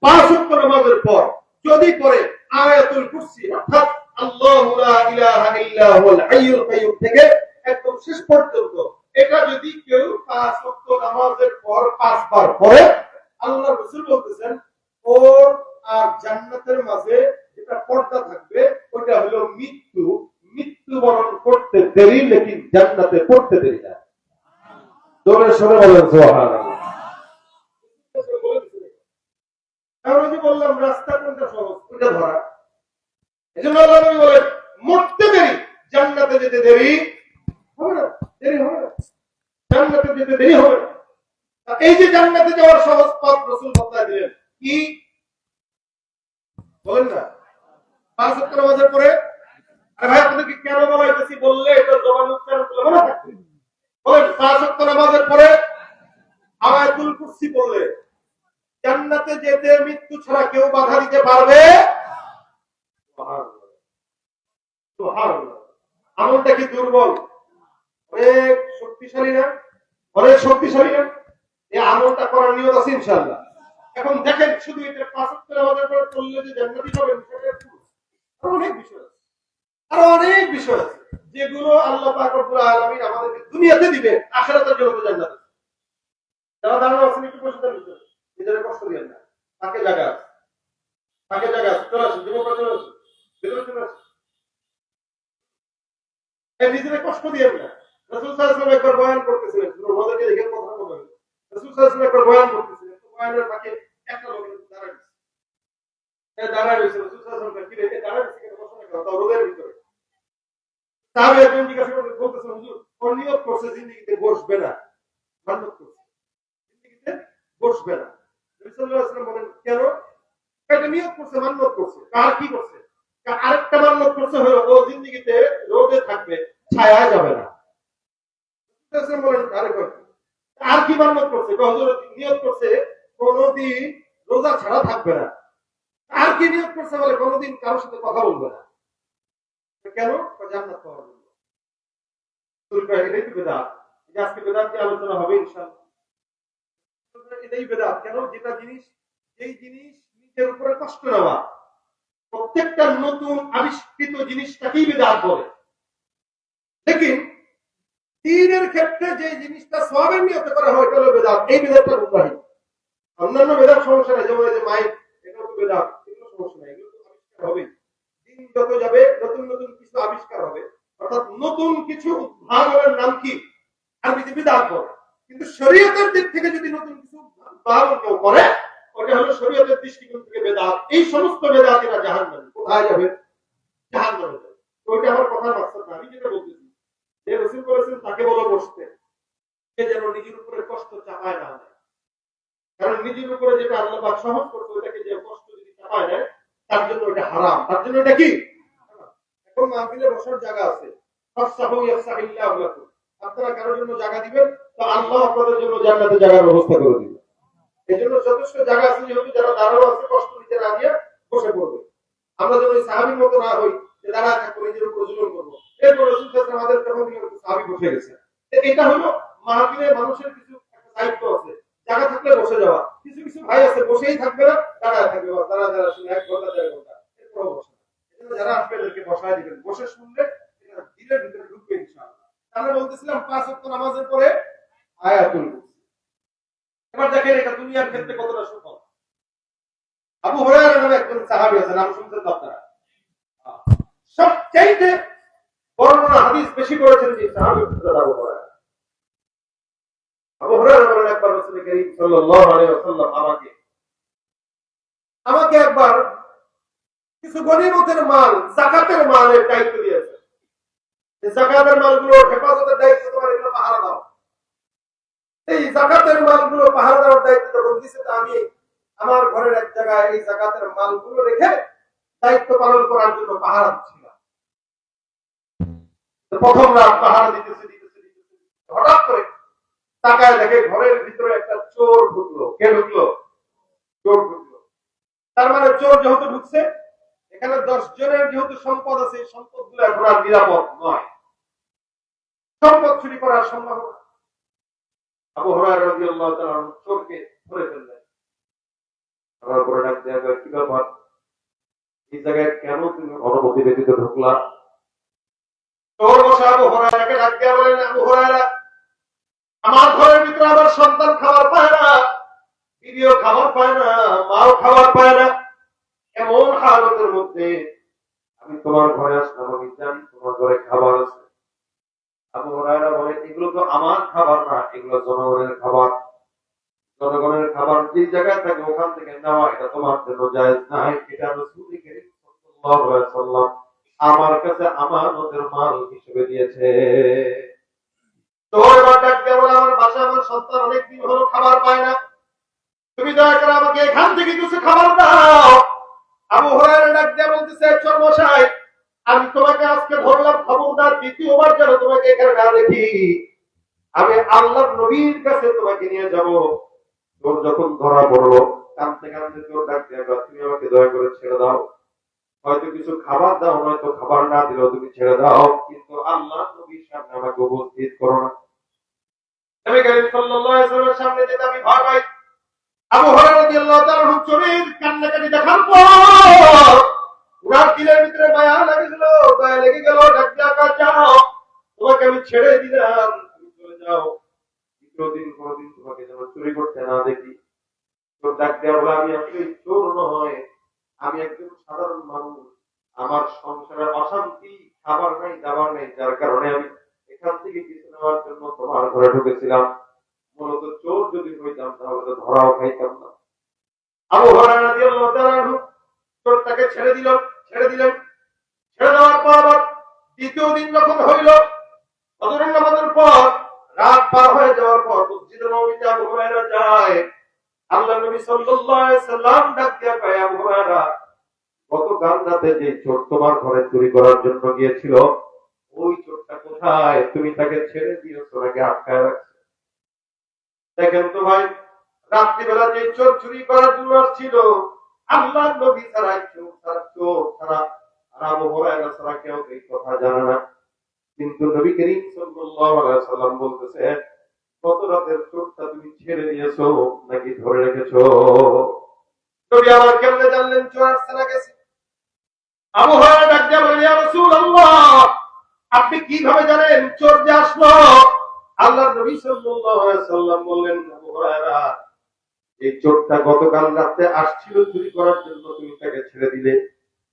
5 ওয়াক্ত নামাজের পর যদি করে আয়াতুল কুরসি, অর্থাৎ আল্লাহু লা ইলাহা ইল্লা হুয়াল হাইয়ুল কাইয়্যুম থেকে একদম শেষ পর্যন্ত, এটা যদি কেউ 5 ওয়াক্ত নামাজের পর 5 বার পড়ে, আল্লাহ রাসূল বলতেছেন, ওর আর জান্নাতের মাঝে যেটা পর্দা থাকবে ওটা হলো মৃত্যুবরণ করতে দেরি, লেকিন জান্নাতে পড়তে দেরি না। জোরে সরে বলেন সুবহানাল্লাহ। আমরা যে বললাম রাস্তা কোনটা সহজ, ওটা ধরা। এজন্য আল্লাহ নবী বলেন, মরতে দেরি, জান্নাতে যেতে দেরি হবে না, জান্নাতে যেতে দেরি হবে না। এই যে জান্নাতে যাওয়ার সহজ পথ রাসূল বর্তায় দিলেন, কি বলেন না? 5 ওয়াক্ত নামাজের পরে, আরে ভাই আপনাদেরকে কেন বলাইতেছি বললে এটা জবান উচ্চারণ করলে মনে থাকবে। বলেন, 5 ওয়াক্ত নামাজের পরে আয়াতুল কুরসি পড়লে জান্নাতে যেতে মৃত্যু ছাড়া কেউ বাধা দিতে পারবে? সুবহানাল্লাহ, সুবহানাল্লাহ। আমলটা কি দুর্বল? অনেক শক্তিশালী না? এই আমলটা করার নিয়ত আছে ইনশাআল্লাহ। এখন দেখেন, শুধু এটা 5 ওয়াক্ত নামাজের পরে পড়লে যে জান্নাতি হবেন সেটা আরো অনেক বিষয় আছে যেগুলো আল্লাহ পাক রব্বুল আলামিন আমাদেরকে দুনিয়াতে দিবে, আখিরাতের জন্য জান্নাত। যারা দাঁড়ানো আছেন একটু বসে থাকুন, নিজের কষ্ট দিবেন না। তাকে জায়গা আছে, চলে আসুন, যুবকরা চলে আসুন, ভিতরে চলে আসুন। নিজের কষ্ট দিবেন না। রাসূল সাল্লাল্লাহু আলাইহি ওয়াসাল্লাম একবার বয়ান করতেছিলেন, ওদেরকে দেখে কথা বলবেন। রাসূল সাল্লাল্লাহু আলাইহি ওয়াসাল্লাম একবার বয়ান করতেছিলেন, তো বয়ানের ফাঁকে একটা লোক দাঁড়ায় রয়েছে। রাসূল সাল্লাল্লাহু আলাইহি ওয়াসাল্লাম কি রে দাঁড়ায় রয়েছে কেন, বসে না কেন, তাও রোদের ভিতরে। সাহাবী একজন জিজ্ঞাসা করতেছেন, হুজুর ও নিয়ত করছে জিন্দেগিতে বসবে না, মান্নত করছে জিন্দেগিতে বসবে না। নবী সাল্লাল্লাহু আলাইহি ওয়াসাল্লাম বলেন, কেন? এটা নিয়ত করছে, মান্নত করছে। কার কি করছে? আরেকটা মান্নত করছে হলো ও জিন্দেগিতে রোদে থাকবে, ছায়ায় যাবে না। বলেন আর কি মান্নত করছে? হুজুর নিয়ত করছে কোনদিন রোজা ছাড়া থাকবে না। আর কি নিয়ত করছে? বলে কোনদিন কারোর সাথে কথা বলবে না। কেন? জান্নাত পাওয়ার জন্য। এটাই তো বেদাত। আজকে বেদাত নিয়ে আলোচনা হবে ইনশাআল্লাহ। এটাই বেদাত। কেন? যেই জিনিস নিজের উপরে কষ্ট নেওয়া, প্রত্যেকটা নতুন আবিষ্কৃত জিনিসটাকেই বেদাত বলে। লেকিন দ্বীনের ক্ষেত্রে যে জিনিসটা সওয়াবের নিয়তে করা হয় এটা হলো বেদাত। এই বেদাতটা গুমরাহি। অন্যান্য বেদাত সমস্যা নাই, যেমন এই যে মাইক, এটাও তো বেদাত, এগুলো সমস্যা নাই, এগুলো তো আবিষ্কার হবে। দিন যত যাবে নতুন নতুন কিছু আবিষ্কার হবে, অর্থাৎ নতুন কিছু উদ্ভাবনের নাম কি? আরবিতে বিদআত বলে। কিন্তু শরীয়তের দিক থেকে যদি নতুন কিছু উদ্ভাবন কেউ করে, ওটা হলো শরীয়তের দৃষ্টিকোণ থেকে বেদআত। এই সমস্ত বেদআতিরা জাহান্নামী। কোথায় যাবে? জাহান্নামে যাবে। তো ওইটা আমার কথার মাকসাদ না। আমি যেটা বলতেছি, যে রাসূল বলেছেন তাকে বলো বসতে, সে যেন নিজের উপরে কষ্ট চাপায় না নেয়। কারণ নিজের উপরে যেটা আল্লাহ পাক সহজ করতে, ওটাকে যে কষ্ট যদি চাপায় নেয়, তার জন্য ওটা হারাম, তার জন্য এটা কি? এখন মাহফিলে বসার জায়গা আছে, আপনারা কারোর জন্য জায়গা দিবেন তো আল্লাহ আপনাদের জন্য জান্নাতে জায়গার ব্যবস্থা করে দিবেন। এই জন্য যথেষ্ট জায়গা আছে, যেহেতু যারা দাঁড়ানো আছে কষ্ট নিতে না দিয়ে বসে পড়বে। আমরা যেন ওই সাহাবীর মতো না হই যে দাঁড়ায় থাকবো, নিজের উপর জুলুম করবো। এরপর রাসূল সাল্লাল্লাহু আলাইহি ওয়াসাল্লাম আমাদের তখন সাহাবী বসে গেছে। এটা হলো মাহফিলে মানুষের কিছু একটা দায়িত্ব আছে, জায়গা থাকলে বসে যাওয়া। কিছু কিছু ভাই আছে বসেই থাকবে না, দাঁড়ায় থাকবে, তারা যারা শুনে 1 ঘন্টা 1.5 ঘন্টা এরপরও বসে না। এজন্য যারা আসবে এদেরকে বসায় দিবেন, বসে শুনলে এটা দিলের ভিতরে ঢুকবে ইনশাআল্লাহ। আমরা বলতেছিলাম 5 ওয়াক্ত নামাজের পরে আয়াতুল কুরসি। এবার দেখেন এটা দুনিয়ার ক্ষেত্রে কতটা সুফল। আবু হুরায়রা নামে একজন সাহাবী আছেন, নাম শুনছেন তো আপনারা? সবচাইতে বর্ণনা হাদিস বেশি করেছেন যে সাহাবী হযরত আবু হুরায়রা। আবু হুরায়রা বলেন একবার রাসূল করিম সাল্লাল্লাহু আলাইহি ওয়াসাল্লাম আমাকে একবার কিছু গনিমতের মাল, যাকাতের মালের দায়িত্ব দিয়েছে। এই যাকাতের মালগুলো হেফাজতের দায়িত্ব তোমার, এগুলো পাহারা দাও। এই যাকাতের মালগুলো পাহারা দেওয়ার দায়িত্ব যখন দিয়েছে, আমি আমার ঘরের এক জায়গায় এই যাকাতের মালগুলো রেখে দায়িত্ব পালন করার জন্য পাহারা দিচ্ছিলাম। প্রথম রাত পাহারা দিতেছে, হঠাৎ করে তাকায় দেখে ঘরের ভিতরে একটা চোর ঢুকলো। কে ঢুকলো? চোর ঢুকলো। তার মানে চোর যেহেতু ঢুকছে, এখানে 10 জনের যেহেতু সম্পদ আছে, এই সম্পদ গুলো এখন আর নিরাপদ নয়, সম্পদ চুরি করার সম্ভাবনা। আবু হুরায়রা রাদিয়াল্লাহু তাআলা চোরকে ধরে ফেললেন। আমার পরে ডাক দেয়া গেল, কি ব্যাপার, এই জায়গায় কেন তুমি অনুমতি ব্যতীত ঢুকলা? চোর বসে আবু হুরায়রাকে ডাক দেয়া বলেন, আবু হুরায়রা, আমার ঘরের ভিতরে আমার সন্তান খাবার পায় না, বিবিও খাবার পায় না, মাও খাবার পায় না, এমন হালতের মধ্যে আমি তোমার ঘরে আসলাম, আমি জানি তোমার ঘরে খাবার আছে। আবু হুরায়রা বলে, এগুলো তো আমার খাবার না, এগুলো জনগণের খাবার। জনগণের খাবার যে জায়গায় থাকে ওখান থেকে নেওয়া এটা তোমার জন্য জায়েজ নাই। এটা রাসূল করিম সাল্লাল্লাহু আলাইহি ওয়াসাল্লাম আমার কাছে আমানতের মাল হিসেবে দিয়েছে। তোর ডাক দিয়ে বলে, আমার বাসায় আমার সন্তান অনেকদিন হলো খাবার পায় না, তুমি দয়া করে আমাকে এখান থেকে কিছু খাবার দাও। আবু হুরায়রা ডাক দিয়ে বলতেছে, চোর মশাই, আমি তোমাকে আজকে ধরলাম, খবরদার দ্বিতীয়বার যেন তোমাকে এখানে না দেখি। আমি আল্লাহর নবীর কাছে তোমাকে নিয়ে যাব। চোর যখন ধরা পড়লো, কাঁদতে কাঁদতে চোর ডাক দিয়ে, তুমি আমাকে দয়া করে ছেড়ে দাও, হয়তো কিছু খাবার দাও, নয়তো খাবার না দিলেও তুমি ছেড়ে দাও, কিন্তু আল্লাহর নবীর সামনে আমাকে উপস্থিত করো না। নবী করিম সাল্লাল্লাহু আলাইহি ওয়াসাল্লামের সামনে যেতে আমি ভয় পাই। আবু হুরায়রা রাদিয়াল্লাহু তাআলা চোরের কান্নাকাটি দেখার পর উনার দিলের ভিতরে মায়া লেগেছিল, দয়া লেগে গেল। ডাক দিয়ে, যাও, তোমাকে আমি ছেড়ে দিলাম, তুমি চলে যাও, দ্বিতীয় দিন কোনদিন তোমাকে যেন চুরি করতে না দেখি। তো ডাক দেওয়া বলে, আমি আসলে চোর নয়, আমি একজন সাধারণ মানুষ, আমার সংসারে অশান্তি, খাবার নাই, দাবার নেই, যার কারণে আমি এখান থেকে কিছু নেওয়ার জন্য তোমার ঘরে ঢুকেছিলাম। মূলত চোর যদি হইতাম তাহলে তো ধরাও খাইতাম না। আবু হুরায়রা রাদিয়াল্লাহু তাআলা চোরটাকে ছেড়ে দিলেন। ছেড়ে দেওয়ার পর আবার দ্বিতীয় দিন যখন হইল, ফজরের নামাজের পর রাত পার হয়ে যাওয়ার পর মসজিদে নববীতে আবু হুরায়রা যায়। আল্লাহর নবী সাল্লাল্লাহু আলাইহি ওয়াসাল্লাম ডাক দিয়ে কয়, আবু হুরায়রা, গতকাল রাতে যে চোর তোমার ঘরে চুরি করার জন্য গিয়েছিল, ওই চোরটা কোথায়? তুমি তাকে ছেড়ে দিয়েছো নাকি আটকায় রাখছো? দেখেন তো ভাই, রাত্রিবেলা যে চোর চুরি করার জন্য আসছিল, আল্লাহর নবী ছাড়া, চোর ছাড়া আবু হুরায়রা ছাড়া কেউ এই কথা জানে না। কিন্তু নবী করিম সাল্লাল্লাহু আলাইহি ওয়াসাল্লাম বলতেছে, গত রাতের চোরটা তুমি ছেড়ে দিয়েছো নাকি ধরে রেখেছো? নবী আবার কেমনে জানলেন চোর আসছে না গেছে? আবু হুরায়রা ডাক দিয়ে বলেন, ইয়া রাসূলুল্লাহ, আপনি কিভাবে জানেন চোর যে আসলো? আল্লাহর নবী সাল্লাল্লাহু আলাইহি ওয়াসাল্লাম বললেন, আবু হুরায়রা, এই চোরটা গতকাল রাতে আসছিল চুরি করার জন্য, তুমি তাকে ছেড়ে দিলে।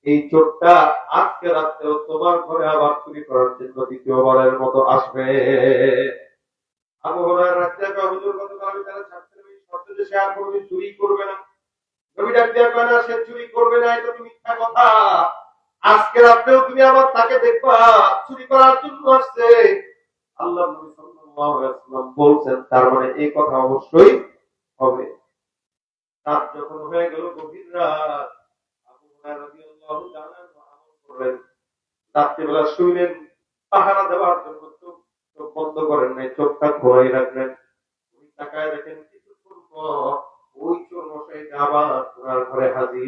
এই চোরটা আজকে রাতেও তোমার ঘরে আবার চুরি করার জন্য দ্বিতীয়বারের মতো আসবে। আবু হুরায়রা রাতে হুজুর, গতকাল আমি তারা ছাড়ছিলাম এই শর্তে যে সে আর কোনোদিন চুরি করবে না। নবী ডাক দিয়ে কয়, না, সে চুরি করবে না, এটা তো মিথ্যা কথা। আজকে রাতেও তুমি আবার তাকে দেখবা চুরি করার জন্য আসছে। আল্লাহ নবী সাল্লাল্লাহু আলাইহি ওয়াসাল্লাম বলছেন, তার মানে এই কথা অবশ্যই হবে। রাত যখন হয়ে গেল, গভীর রাত, আবু হুরায়রা রাদিয়াল্লাহু তাআলা আমল করলেন। রাত্রিবেলা শুইলেন, পাহারা দেওয়ার জন্য চোখ বন্ধ করেন নাই, চোখটা খোলাই রাখলেন। ওই তাকায় দেখেন কিছুক্ষণ পর ওই চোর মশাই আবার ওনার ঘরে হাজির।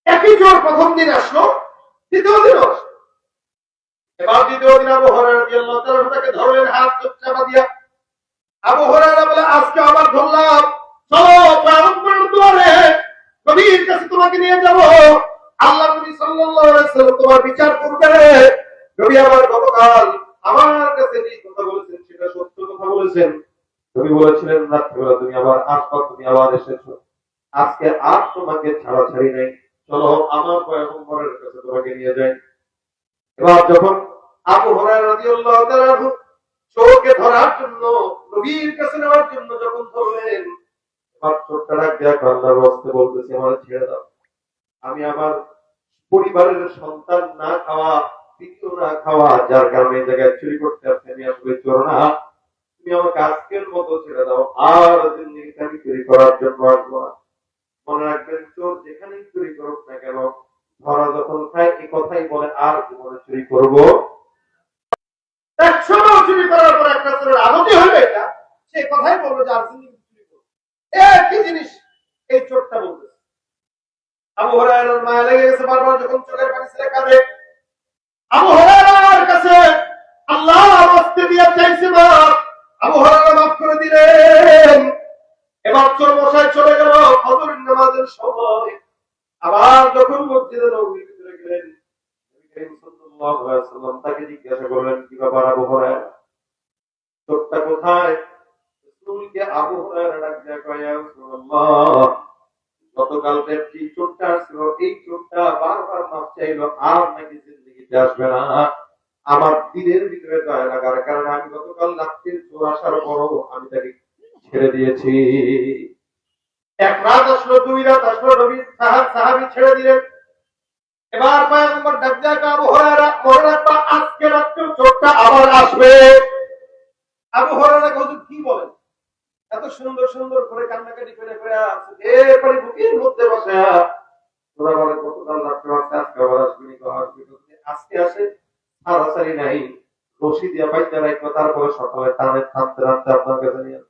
একই চোর প্রথম দিন আসলো, দ্বিতীয় দিন আসলো। এবার দ্বিতীয় দিন আবু হুরায়রা রাদিয়াল্লাহু তাআলা তাকে ধরলেন, হাত চাপা দিয়া। আবু হুরায়রা বলে, আজকে আবার ধরলাম, চলো পয়গম্বরের দুয়ারে, নবীর কাছে তোমাকে নিয়ে যাব। আল্লাহ নবী সাল্লাল্লাহু আলাইহি ওয়াসাল্লাম তোমার বিচার করবে। নবী আমার গতকাল আমার কাছে যে কথা বলেছেন সেটা সত্য কথা বলেছেন। নবী বলেছিলেন রাত্রিবেলা তুমি আবার আসবা, তুমি আবার এসেছো, আজকে আর তোমাকে ছাড়াছাড়ি নেই, চলো আমার পয়গম্বরের কাছে তোমাকে নিয়ে যাই। এবার যখন আবু হুরায়রা রাদিয়াল্লাহু তাআলা আনহু চোরকে ধরার জন্য, নবীর কাছে নেওয়ার জন্য যখন ধরলেন, এবার চোরটা ডাক দেয়া আল্লাহর রাস্তায় বলতেছে আমার ছেড়ে দাও, আমি আমার পরিবারের সন্তান না খাওয়া, দ্বিতীয় না খাওয়া, যার কারণে এই জায়গায় চুরি করতে আসছে, আমি আসলে চোর না, তুমি আমাকে আজকের মতো ছেড়ে দাও, আর জিন্দেগিতে আমি চুরি করার জন্য আসবো না। মনে রাখবেন, চোর যেখানেই চুরি করুক না কেন, ধরা যখন খায় এই কথাই বলে আর জীবনে চুরি করবো। 100 চুরি করার পর একটা চোরের আদতি হলো এটা, সে কথাই বলবে যে আর জিন্দেগি চুরি করবো। একই জিনিস এই চোরটা বলবে। আবু হুরায়রার মায়া লেগে গেছে, বারবার যখন চোখের পানি ছেড়ে কাঁদে, আবু হুরায়রার কাছে আল্লাহ রাস্তে দিয়ে চাইছে না, আবু হুরায়রা মাফ করে দিলেন। এবার চোর মশাই চলে গেল ফজরের নামাজের সময়। আবার যখন মসজিদে নববীর ভিতরে গেলেন, নবী করিম সাল্লাল্লাহু আলাইহি ওয়াসাল্লাম তাকে জিজ্ঞাসা করলেন, কি ব্যাপার আবু হুরায়রা, চোরটা কোথায়? রাসূলকে আবু হুরায়রা ডাক দিয়ে কয়, ইয়া রাসূলুল্লাহ, গতকাল যে চোরটা আসলো, এই চোরটা বারবার মাফ চাইলো, আর নাকি জিন্দেগিতে আসবে না। আমার দিলের ভিতরে দয়া লাগার কারণে আমি গতকাল রাত্রির চোর আসার পরও আমি তাকে ছেড়ে দিয়েছি। এক রাত আসলো, 2 রাত আসলো, নবীর সাহাবী ছেড়ে দিলেন। এবার পয়গম্বর ডাক দিয়ে কয়, আবু হুরায়রা, মনে রাখবা আজকে রাত্রে চোরটা আবার আসবে। আবু হুরায়রা হুজুর কি বলেন? এত সুন্দর সুন্দর করে কান্নাকাটি করে করে আছে, এরপরে বুকের মধ্যে বসে ওরা বলে গতকাল রাত্রে আসছে, আজকে আবার আসবে, আজকে আসে, ছাড়াছাড়ি নাই, রশি দিয়া পাইতে রাখবো, তারপরে সকালে টানে টানতে টানতে আপনার কাছে নিয়ে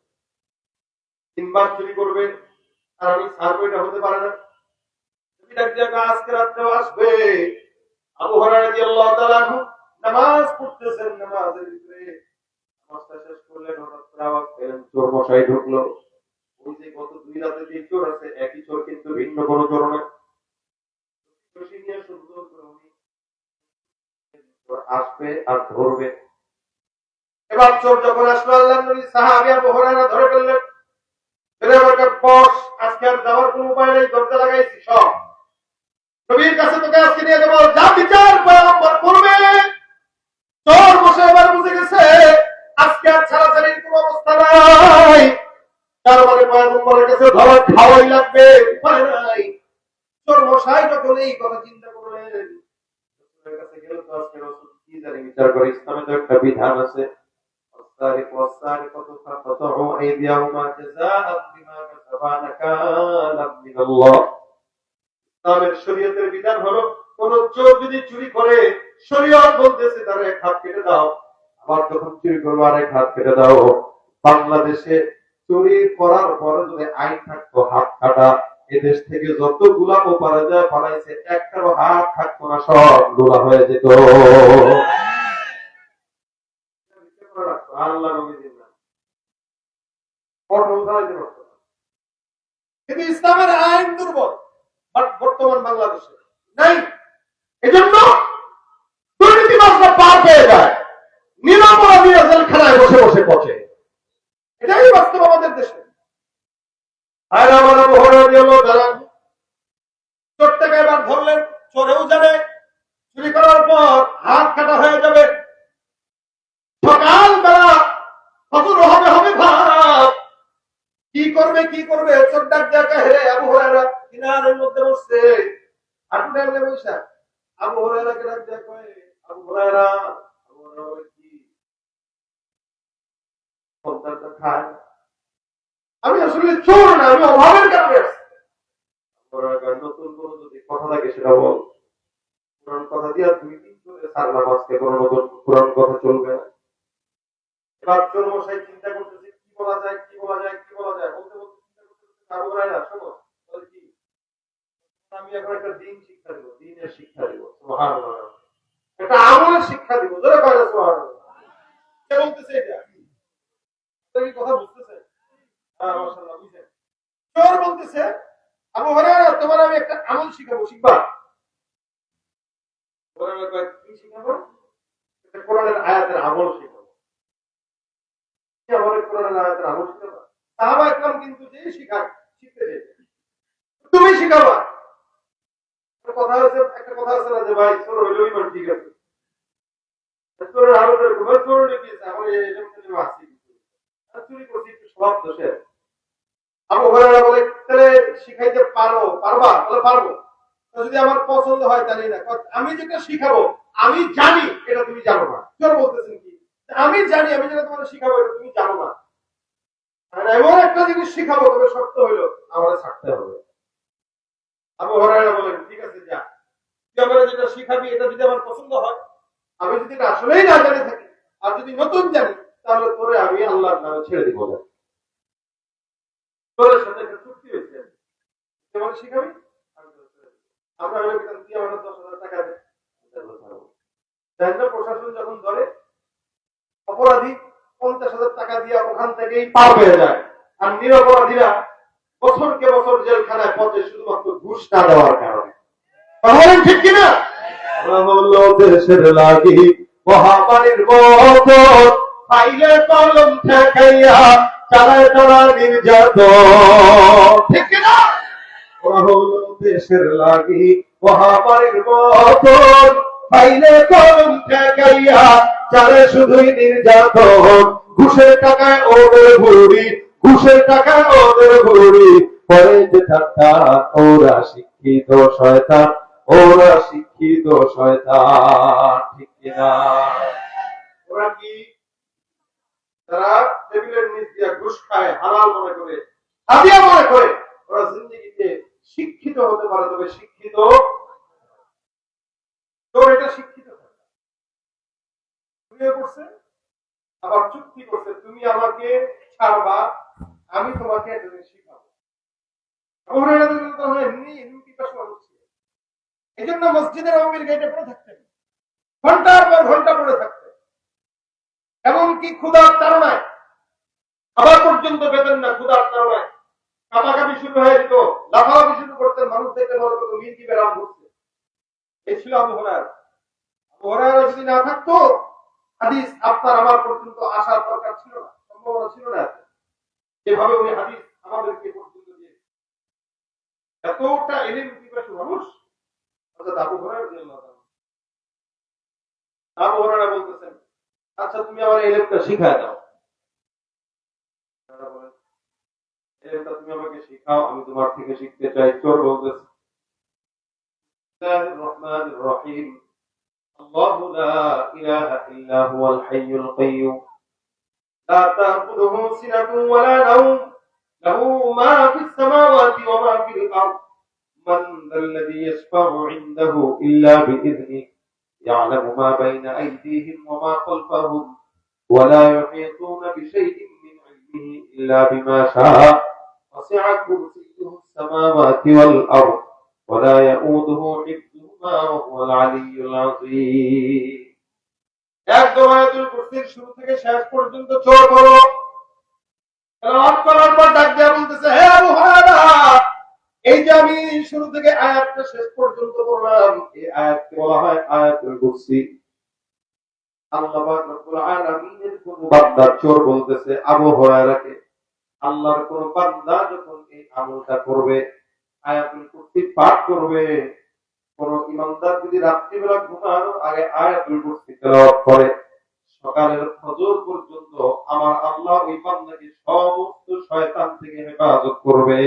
3 বার চুরি করবে, আর আমি ছাড়বো, এটা হতে পারে না। তুমি ডাক দিয়া কয়, আজকে রাত্রে আসবে। আবু হুরায়রা রাদিয়াল্লাহু তাআলা আনহু নামাজ পড়তেছেন, নামাজের ভিতরে নামাজটা শেষ করলেন, হঠাৎ করে আওয়াজ পেলেন চোর মশাই ঢুকলো। ওই যে গত 2 রাতে যে চোর আছে, একই চোর কিন্তু ভিন্ন কোনো চোর না। সুন্দর করে উনি আসবে আর ধরবে। এবার চোর যখন আসলো, আল্লাহর নবী সাহাবী আবু হুরায়রা ধরে ফেললেন, ফেলে আমাকে বস, আজকে আর যাওয়ার কোনো উপায় নেই, দরজা লাগাইছি সব, নবীর কাছে তোকে আজকে নিয়ে যাবো, যা বিচার পয়গম্বর করবে। চোর মশাই এবার বুঝে গেছে আজকে আর ছাড়াছাড়ির কোনো অবস্থা নাই, তার মানে পয়গম্বরের কাছে ধরা খাওয়াই লাগবে, উপায় নাই। চোর মশাই যখন এই কথা চিন্তা করলেন, রাসূলের কাছে গেল, তো আজকে রাসূল কি জানি বিচার করে। ইসলামে তো একটা বিধান আছে, والسارق والسارقة فاقطعوا أيديهما جزاء بما كسبا نكالا من الله। ইসলামের শরীয়তের বিধান হলো, কোন চোর যদি চুরি করে, শরীয়ত বলতেছে তার এক হাত কেটে দাও, আবার যখন চুরি করবো আর এক হাত কেটে দাও। বাংলাদেশে চুরি করার পরে যদি আইন থাকতো হাত কাটা, এদেশ থেকে যতগুলা পারা যায় পালাইছে, একটারও হাত থাকতো না, সব গোলা হয়ে যেত। আল্লাহ কিন্তু ইসলামের আইন দুর্বল বর্তমান বাংলাদেশে নাই। এজন্য দুর্নীতিবাজরা পার পেয়ে যায়, নিরপরাধীরা জেলখানায় বসে বসে পচে। এটাই বাস্তব আমাদের দেশে। চোরটাকে এবার ধরলেন, চোরেও জানে চুরি করার পর হাত কাটা হয়ে যাবে। সকালবেলা ফজর হবে হবে ভাব, কি করবে কি করবে। চোর ডাক দেখা, হে আবু হুরায়রা, কিনারের মধ্যে বসছে, হাঁটুটা এলে বৈশা। আবু হুরায়রাকে ডাক দেয়া কয়, আবু হুরায়রা, আবু হুরায়রা বলে, কি সন্তানটা খায়? আমি আসলে চোর না, আমি অভাবের কারণে আসছি। নতুন কোন যদি কথা থাকে সেটা বল, পুরান কথা দিয়া 2 দিন ধরে সারলাম, আজকে কোন নতুন পুরান কথা চলবে না। এবার চোর মশাই চিন্তা করতেছে কি বলা যায়, কি বলা যায়, কি বলা যায়, বলতে বলতে চিন্তা করতেছে, আবু হুরায়রা শোনো, কি আমি এখন একটা দিন শিক্ষা দিব, দিনের শিক্ষা দিব, সুবহানাল্লাহ, একটা আমলের শিক্ষা দিব, জোরে কয় সুবহানাল্লাহ। কে বলতেছে এটা? তুমি কথা বুঝতেছে? হ্যাঁ, মাশাআল্লাহ বুঝছেন। চোর বলতেছে, আবু হুরায়রা তোমার আমি একটা আমল শিখাবো, শিখবা? হুরায়রা কয়, কি শিখাবো? এটা কোরআনের আয়াতের আমল শিখাবো। কি আমলের কোরআনের আয়াতের আমল শিখাবা? সাহাবা একরাম কিন্তু যে শিখায় শিখতে চাইছে, তুমি শিখাবা। একটা কথা আছে না যে ভাই চোর হইলেও ইমান ঠিক আছে, চোরের আলোচনা করবো, চোর দেখিয়েছে আমার এই আসছি চুরি করছি একটু স্বভাব দোষের। আবু হুরায়রা বলে, তাহলে শিখাইতে পারবা? বলে পারবো। যদি আমার পছন্দ হয় তাহলে না, আমি যেটা শিখাবো আমি জানি এটা তুমি জানো না। চোর বলতেছেন কি, আমি জানি আমি যেটা তোমার শিখাবো এটা তুমি জানো না, এমন একটা জিনিস শিখাবো, তবে শর্ত হইলো আমার ছাড়তে হবে। আবু হুরায়রা বলেন, ঠিক আছে যা, তুই আমার যেটা শিখাবি এটা যদি আমার পছন্দ হয়, আমি যদি এটা আসলেই না জানি থাকি আর যদি নতুন জানি, তাহলে তোরে আমি আল্লাহর নামে ছেড়ে দিব। তোরের সাথে একটা চুক্তি হয়েছে, যেমন শিখাবি আমরা হলে তুই আমার 10,000 টাকা দে। প্রশাসন যখন ধরে অপরাধী 50,000 টাকা দিয়ে ওখান থেকেই পার হয়ে যায়, আর নিরপরাধীরা বছরকে বছর জেলখানায় পচে শুধুমাত্র ঘুষ না দেওয়ার কারণে। বলেন ঠিক কিনা? হলো দেশের লাগি মহামারীর মতো ফাইলে কলম ঠেকাইয়া চালায় তারা নির্যাতন। ঠিক কিনা? ওরা হলো দেশের লাগি মহামারীর মতো ফাইলে কলম ঠেকাইয়া চালে শুধুই নির্যাতন। ঘুষের টাকায় ওদের ভুড়ি, ঘুষের টাকায় ওদের ভুড়ি, পরে যে ঠাট্টা ওরা শিক্ষিত শয়তান, ওরা শিক্ষিত শয়তান। ঠিক কিনা? ওরা কি, তারা টেবিলের নিচ দিয়ে ঘুষ খায় হালাল মনে করে, হাদিয়া মনে করে ওরা জিন্দেগিতে শিক্ষিত হতে পারে, তবে শিক্ষিত তোর এটা শিক্ষিত করছে, আবার চুক্তি করছে তুমি আমাকে ছাড়বা, আমি তোমাকে একটা জিনিস শিখাবো। এই জন্য মসজিদের নববীর গেটে পড়ে থাকতেন, ঘন্টার পর ঘন্টা পড়ে থাকতেন, এমনকি ক্ষুধার তাড়নায় খাবার পর্যন্ত পেতেন না। ক্ষুধার তাড়নায় কাটাকাটি শুরু হয়ে যেত, লাফালাফি শুরু করতেন, মানুষ দেখতে মনে করতো মির্গি বেড়াম ঘুরছে। এই ছিল আবু হুরায়রা। আবু হুরায়রা যদি না থাকতো, হাদিস আপনার আমার পর্যন্ত আসার দরকার ছিল না, সম্ভাবনা ছিল না। যেভাবে উনি হাদিস আমাদেরকে পর্যন্ত দিয়ে এতটা এলিম পিপাসু মানুষ অর্থাৎ আবু হুরায়রা রাদিয়াল্লাহু তাআলা। আবু হুরায়রা বলতেছেন, আচ্ছা তুমি আমার এলিমটা শিখায় দাও। এলিমটা তুমি আমাকে শিখাও, আমি তোমার থেকে শিখতে চাই। চোর বলতেছে, বিসমিল্লাহির রহমানির রহিম, আল্লাহু লা ইলাহা ইল্লা হুয়াল হাইয়ুল কাইয়্যুম لا تأخذه سنة ولا نوم له ما في السماوات وما في الأرض من ذا الذي يشفع عنده إلا بإذنه يعلم ما بين أيديهم وما خلفهم ولا يحيطون بشيء من علمه إلا بما شاء وسع كرسيه السماوات والأرض ولا يؤوده حفظهما وهو العلي العظيم। একদম আয়াতুল কুরসির শুরু থেকে শেষ পর্যন্ত চোর বলো তেলাওয়াত করার পর ডাক দিয়ে বলতেছে, হে আবু হুরায়রা, এই যে আমি শুরু থেকে আয়াতটা শেষ পর্যন্ত পড়লাম, এই আয়াতকে বলা হয় আয়াতুল কুরসি। আল্লাহ পাক রব্বুল আলামিনের কোন বান্দা, চোর বলতেছে আবু হুরায়রাকে, আল্লাহর কোন বান্দা যখন এই আমলটা করবে, আয়াতুল কুরসি পাঠ করবে, কোন ইমানদার যদি রাত্রিবেলা ঘুমানোর আগে আয়াতুল কুরসি তেলাওয়াত করে, সকালের ফজর পর্যন্ত আমার আল্লাহ ওই বান্দাকে সমস্ত শয়তান থেকে হেফাজত করবে।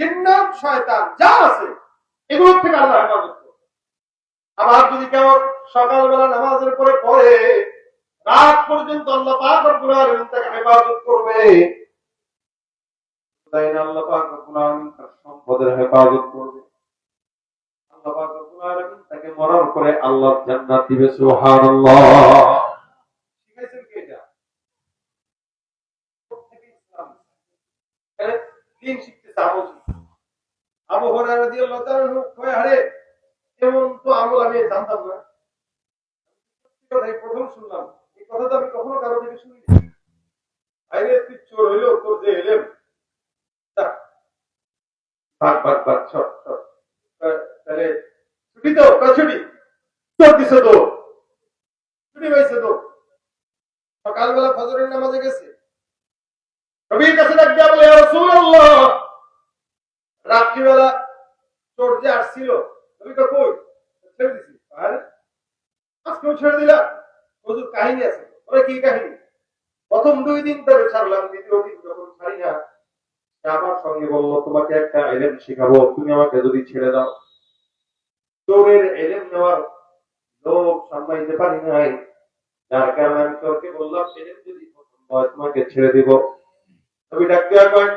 জিন্নাত শয়তান যা আছে এগুলো থেকে আল্লাহ হেফাজত করবে। আবার যদি কেউ সকালবেলা নামাজের পরে পড়ে, রাত পর্যন্ত আল্লাহ পাক রব্বুল আলামিন তাকে হেফাজত করবে। তাই না, আল্লাহ পাক রব্বুল আলামিন তার সম্পদের হেফাজত করবে। আল্লাহ পাক রব্বুল আলামিন তাকে মরার পরে আল্লাহর জান্নাত দিবে। সুবহানাল্লাহ। শিখাইছেন কে এটা? প্রত্যেকই ইসলাম দিন শিখতেছে, আমল শিখতেছে। আবু হুরায়রা রাদিয়াল্লাহু তাআলা কয়, আরে এমন তো আমল আমি জানতাম না, প্রথম শুনলাম। এই কথা তো আমি কখনো কারো থেকে শুনিনি। আরে তুই চোর হইলো, তোর যে এলেম ভাগ ভাগ ভাগ সব সব তাহলে ছুটি তো ছুটি চোর দিছে তো ছুটি পাইছে তো সকালবেলা ফজরের নামাজে গেছে নবীর কাছে ডাক দিয়া বলে ইয়া রাসূলুল্লাহ রাত্রিবেলা চোর যে আসছিল নবী কই ছেড়ে দিছি আরে আজকেও ছেড়ে দিলা হুজুর কাহিনী আছে ওরে কি কাহিনী প্রথম 2 দিন ধরে ছাড়লাম দ্বিতীয় দিন যখন ছাড়ি না আমার সঙ্গে বললো তোমাকে একটা ইলম শেখাবো তুমি আমাকে যদি ছেড়ে দাও চোরের ইলম নেওয়ার লোক সামলাইতে পারি নাই যার কারণে আমি চোরকে বললাম ইলম যদি পছন্দ হয় তোমাকে ছেড়ে দিব তবে ডাক্তার কয়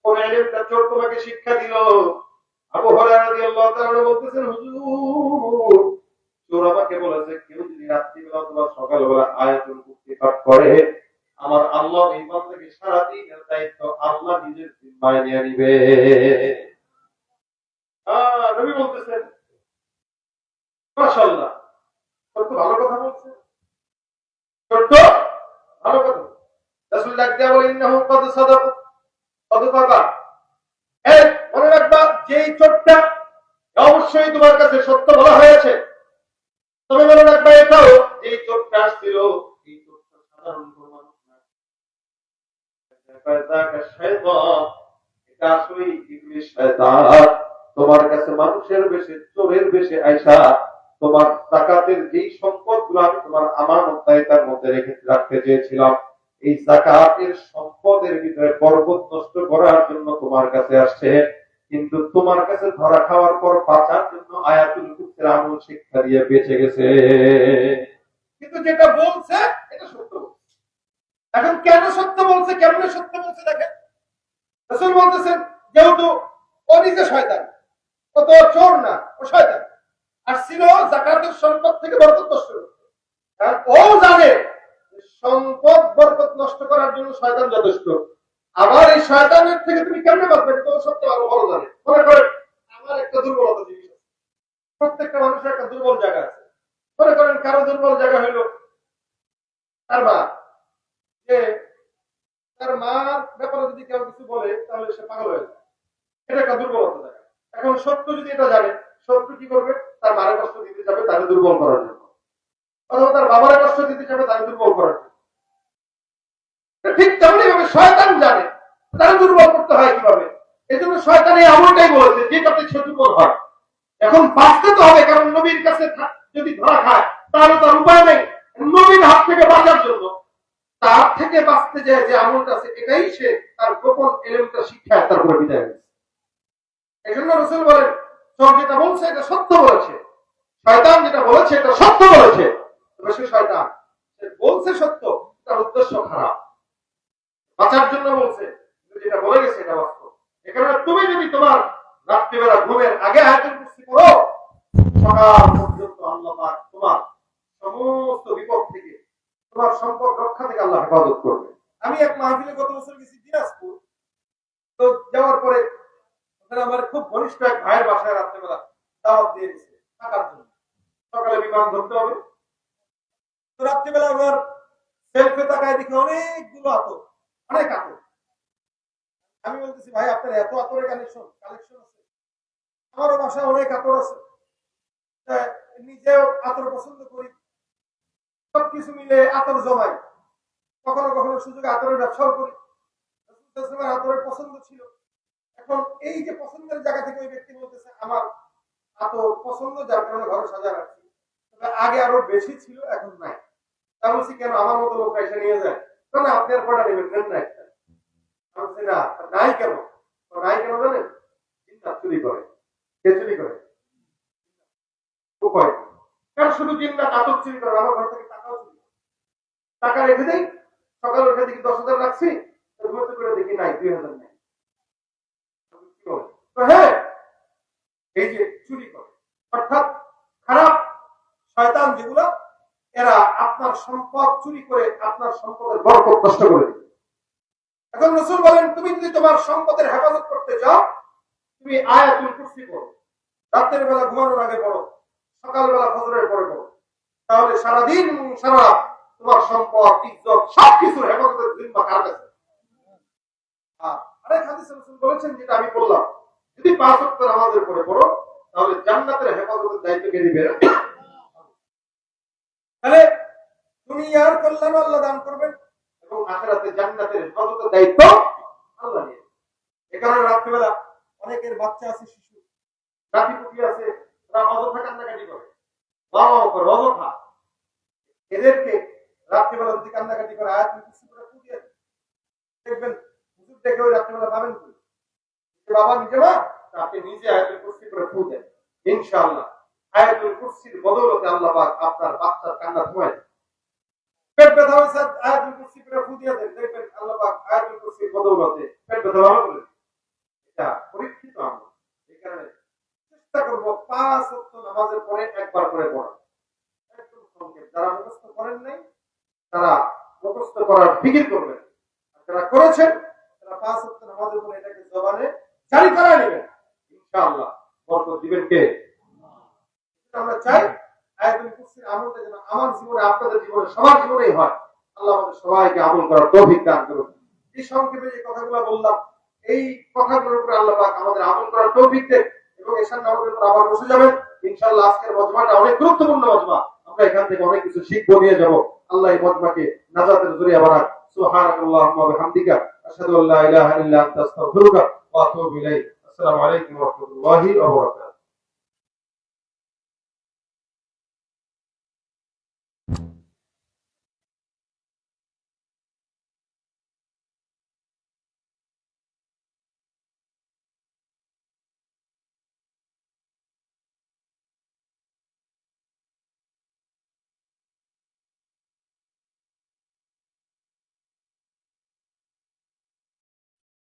কোন ইলমটা চোর তোমাকে শিক্ষা দিল আবু হুরায়রা রাদিয়াল্লাহু তাআলা বলতেছেন হুজুর চোর আমাকে বলেছে কেউ যদি রাত্রিবেলা অথবা সকালবেলা আয়াতুল কুরসি পাঠ করে আমার আল্লাহ এই বান্দাকে সারা দিনের দায়িত্ব আল্লাহ নিজের জিম্মায় নিয়ে নিবে নবী বলতেছেন মাশাআল্লাহ কত ভালো কথা বলছে ছোট্ট ভালো কথা রাসূল ডাক দিয়া বলেন ইন্নাহু ক্বাদ সাদাকা সাদাকা এই মনে রাখবা যেই চোরটা অবশ্যই তোমার কাছে সত্য বলা হয়েছে তবে মনে রাখবা এটাও যেই চোরটা আসছিল এই চোরটা সাধারণ কোনো মানুষ না এটা আসলে ইবলিস শয়তান তোমার কাছে মানুষের বেশে চোরের বেশে আইসা তোমার যাকাতের যেই সম্পদগুলো আমি তোমার আমানত দায়িত্বের মধ্যে রাখতে চেয়েছিলাম এই যাকাতের সম্পদের ভিতরে বরকত নষ্ট করার জন্য তোমার কাছে আসছে কিন্তু তোমার কাছে ধরা খাওয়ার পর বাঁচার জন্য আয়াতুল কুরসির আমল শিক্ষা দিয়ে বেঁচে গেছে কিন্তু যেটা বলছে এটা সত্য এখন কেন সত্য বলছে কেমনে সত্য বলছে দেখেন রাসূল বলতেছেন যেহেতু ও নিজে শয়তান ও তো চোর না ও শয়তান আসছিল যাকাতের সম্পদ থেকে বরকত নষ্ট করতে কারণ ও জানে সম্পদ বরকত নষ্ট করার জন্য শয়তান যথেষ্ট আবার এই শয়তানের থেকে তুমি কেমনে বাঁচবে তো সবচেয়ে ভালো ভালো জানে মনে করে আমার একটা দুর্বলতা জিনিস আছে প্রত্যেকটা মানুষের একটা দুর্বল জায়গা আছে মনে করেন কারো দুর্বল জায়গা হইল তার মা যে তার মার ব্যাপারে যদি কেউ কিছু বলে তাহলে সে পাগল হয়ে যায় এটা একটা দুর্বলতা জায়গা এখন শত্রু যদি এটা জানে শত্রু কি করবে তার মারে কষ্ট দিতে যাবে তাকে দুর্বল করার জন্য অথবা তার বাবারে কষ্ট দিতে যাবে তাকে দুর্বল করার জন্য ঠিক তেমনি ভাবে শয়তান জানে তারা দুর্বল করতে হয় কিভাবে এই জন্য শয়তান এই আমলটাই বলেছে যেটাতে সে দুর্বল হয় এখন বাঁচতে তো হবে কারণ নবীর কাছে যদি ধরা খায় তাহলে তার উপায় নেই নবীর হাত থেকে বাঁচার জন্য তার থেকে বাঁচতে যায় যে আমলটা আছে এটাই সে তার গোপন এলেমটা শিক্ষায় তারপরে বিদায় হয়েছে এই জন্য রাসূল বলেন চোর যেটা বলছে এটা সত্য বলেছে শয়তান যেটা বলেছে এটা সত্য বলেছে তবে সে শয়তান সে বলছে সত্য তার উদ্দেশ্য খারাপ বাঁচার জন্য বলছে যেটা বলে গেছে এটা বাস্তব এ কারণে তুমি যদি তোমার রাত্রিবেলা ঘুমের আগে আয়াতুল কুরসি পড়ো সকাল পর্যন্ত আল্লাহ পাক তোমার সমস্ত বিপদ থেকে তোমার সম্পদ রক্ষা থেকে আল্লাহ হেফাজত করবে আমি এক মাহফিলে গত বছর গেছি দিনাজপুর তো যাওয়ার পরে আমার খুব ঘনিষ্ঠ এক ভাইয়ের বাসায় রাত্রিবেলা দাওয়াত দিয়ে দিয়েছে থাকার জন্য সকালে বিমান ধরতে হবে তো রাত্রিবেলা আমার সেলফে তাকায় দেখি অনেকগুলো আতর অনেক আতর আমি বলতেছি ভাই আপনার এত আতরের কালেকশন আছে আমারও বাসায় অনেক আতর আছে নিজেও আতর পছন্দ করি সবকিছু মিলে আতর জমাই কখনো কখনো সুযোগে আতরের ব্যবসাও করি আতরের পছন্দ ছিল এখন এই যে পছন্দের জায়গা থেকে ওই ব্যক্তি বলতেছে আমার আতর পছন্দ যার কারণে ঘরে সাজা রাখছি আগে আরো বেশি ছিল এখন নাই তা বলছি কেন আমার মতো লোক এসে নিয়ে যায় না আপনি আর কটা নেবেন নেন না একটা না নাই কেন নাই কেন জানেন চিন্তা চুরি করে কে চুরি করে কারণ শুধু জিন্নাত আতর চুরি করে আমার ঘর থেকে টাকাও চুরি করে টাকা রেখে দেই সকালে উঠে দেখি 10,000 রাখছি ঘুরতে করে দেখি নাই 2,000 নাই হ্যাঁ এই যে চুরি করে অর্থাৎ খারাপ শয়তান যেগুলো এরা আপনার সম্পদ চুরি করে আপনার সম্পদের বরকত নষ্ট করে দিবে এখন রাসূল বলেন তুমি যদি তোমার সম্পদের হেফাজত করতে চাও তুমি আয়াতুল কুরসি পড়ো রাতের বেলা ঘুমানোর আগে পড়ো সকালবেলা ফজরের পরে পড়ো তাহলে সারাদিন সারা তোমার সম্পদ ইজ্জত সবকিছুর হেফাজতের জিম্মা কার কাছে আরেক হাদিসে রাসূল বলেছেন যেটা আমি বললাম যদি 5 ওয়াক্ত নামাজের পরে পড়ো তাহলে জান্নাতের হেফাজতের দায়িত্ব কে দিবে? তাহলে দুনিয়ার কল্যাণ আল্লাহ দান করবেন এবং আখিরাতে জান্নাতের হেফাজতের দায়িত্ব আল্লাহ নিয়ে। এ কারণে রাত্রিবেলা অনেকের বাচ্চা আছে, শিশু নাতিপুতি আছে, তারা অযথা কান্নাকাটি করে, বাবা করে অযথা। এদেরকে রাত্রিবেলা যদি কান্নাকাটি করে আয়াতুল কুরসি করে ফু দিয়ে দেখবেন, হুজুর দেখে ওই রাত্রিবেলা পাবেন কি বাবা নিজে না, আপনি নিজে আয়াতুল কুরসি করে ফু দেন, ইনশাআল্লাহ আয়াতুল কুরসির বদৌলতে আল্লাহ পাক আপনার বাচ্চার কান্না থামায় দেন। পেট ব্যথা হয়েছে, আয়াতুল কুরসি করে ফু দিয়ে দেন, দেখবেন আল্লাহ পাক আয়াতুল কুরসির বদৌলতে পেট ব্যথা ভালো করে। এটা পরীক্ষিত আমল। এই কারণে চেষ্টা করব 5 ওয়াক্ত নামাজের পরে একবার করে পড়া। একদম সংক্ষেপ। যারা মুখস্থ করেন নাই তারা মুখস্থ করার ফিকির করবেন, আর যারা করেছেন তারা 5 ওয়াক্ত নামাজের পরে এটাকে জবানে জারি করায় নেবেন, ইনশাআল্লাহ বরকত দিবেন কে? আমরা চাই আয়াতুল কুরসির আমলটা যেন আমার জীবনে, আপনাদের জীবনে, সবার জীবনেই হয়। আল্লাহ আমাদের সবাইকে আমল করার তৌফিক দান করুন। এই সংক্ষেপে যে কথাগুলো বললাম, এই কথাগুলোর উপরে আল্লাহ পাক আমাদের আমল করার তৌফিক দেন এবং এশার নামাজের পর আবার বসে যাবেন। ইনশাআল্লাহ আজকের মজমাটা অনেক গুরুত্বপূর্ণ মজমা, আমরা এখান থেকে অনেক কিছু শিখবো, নিয়ে যাব। আল্লাহ এই মজমাকে নাজাতের জরিয়া বানাক। সুবহানাল্লাহি ওয়া বিহামদিকা, আশহাদু আল্লা ইলাহা ইল্লা আনতা, আস্তাগফিরুকা ওয়া আতুবু ইলাইক। আসসালামু আলাইকুম ওয়া রাহমাতুল্লাহি ওয়া বারাকাতুহু।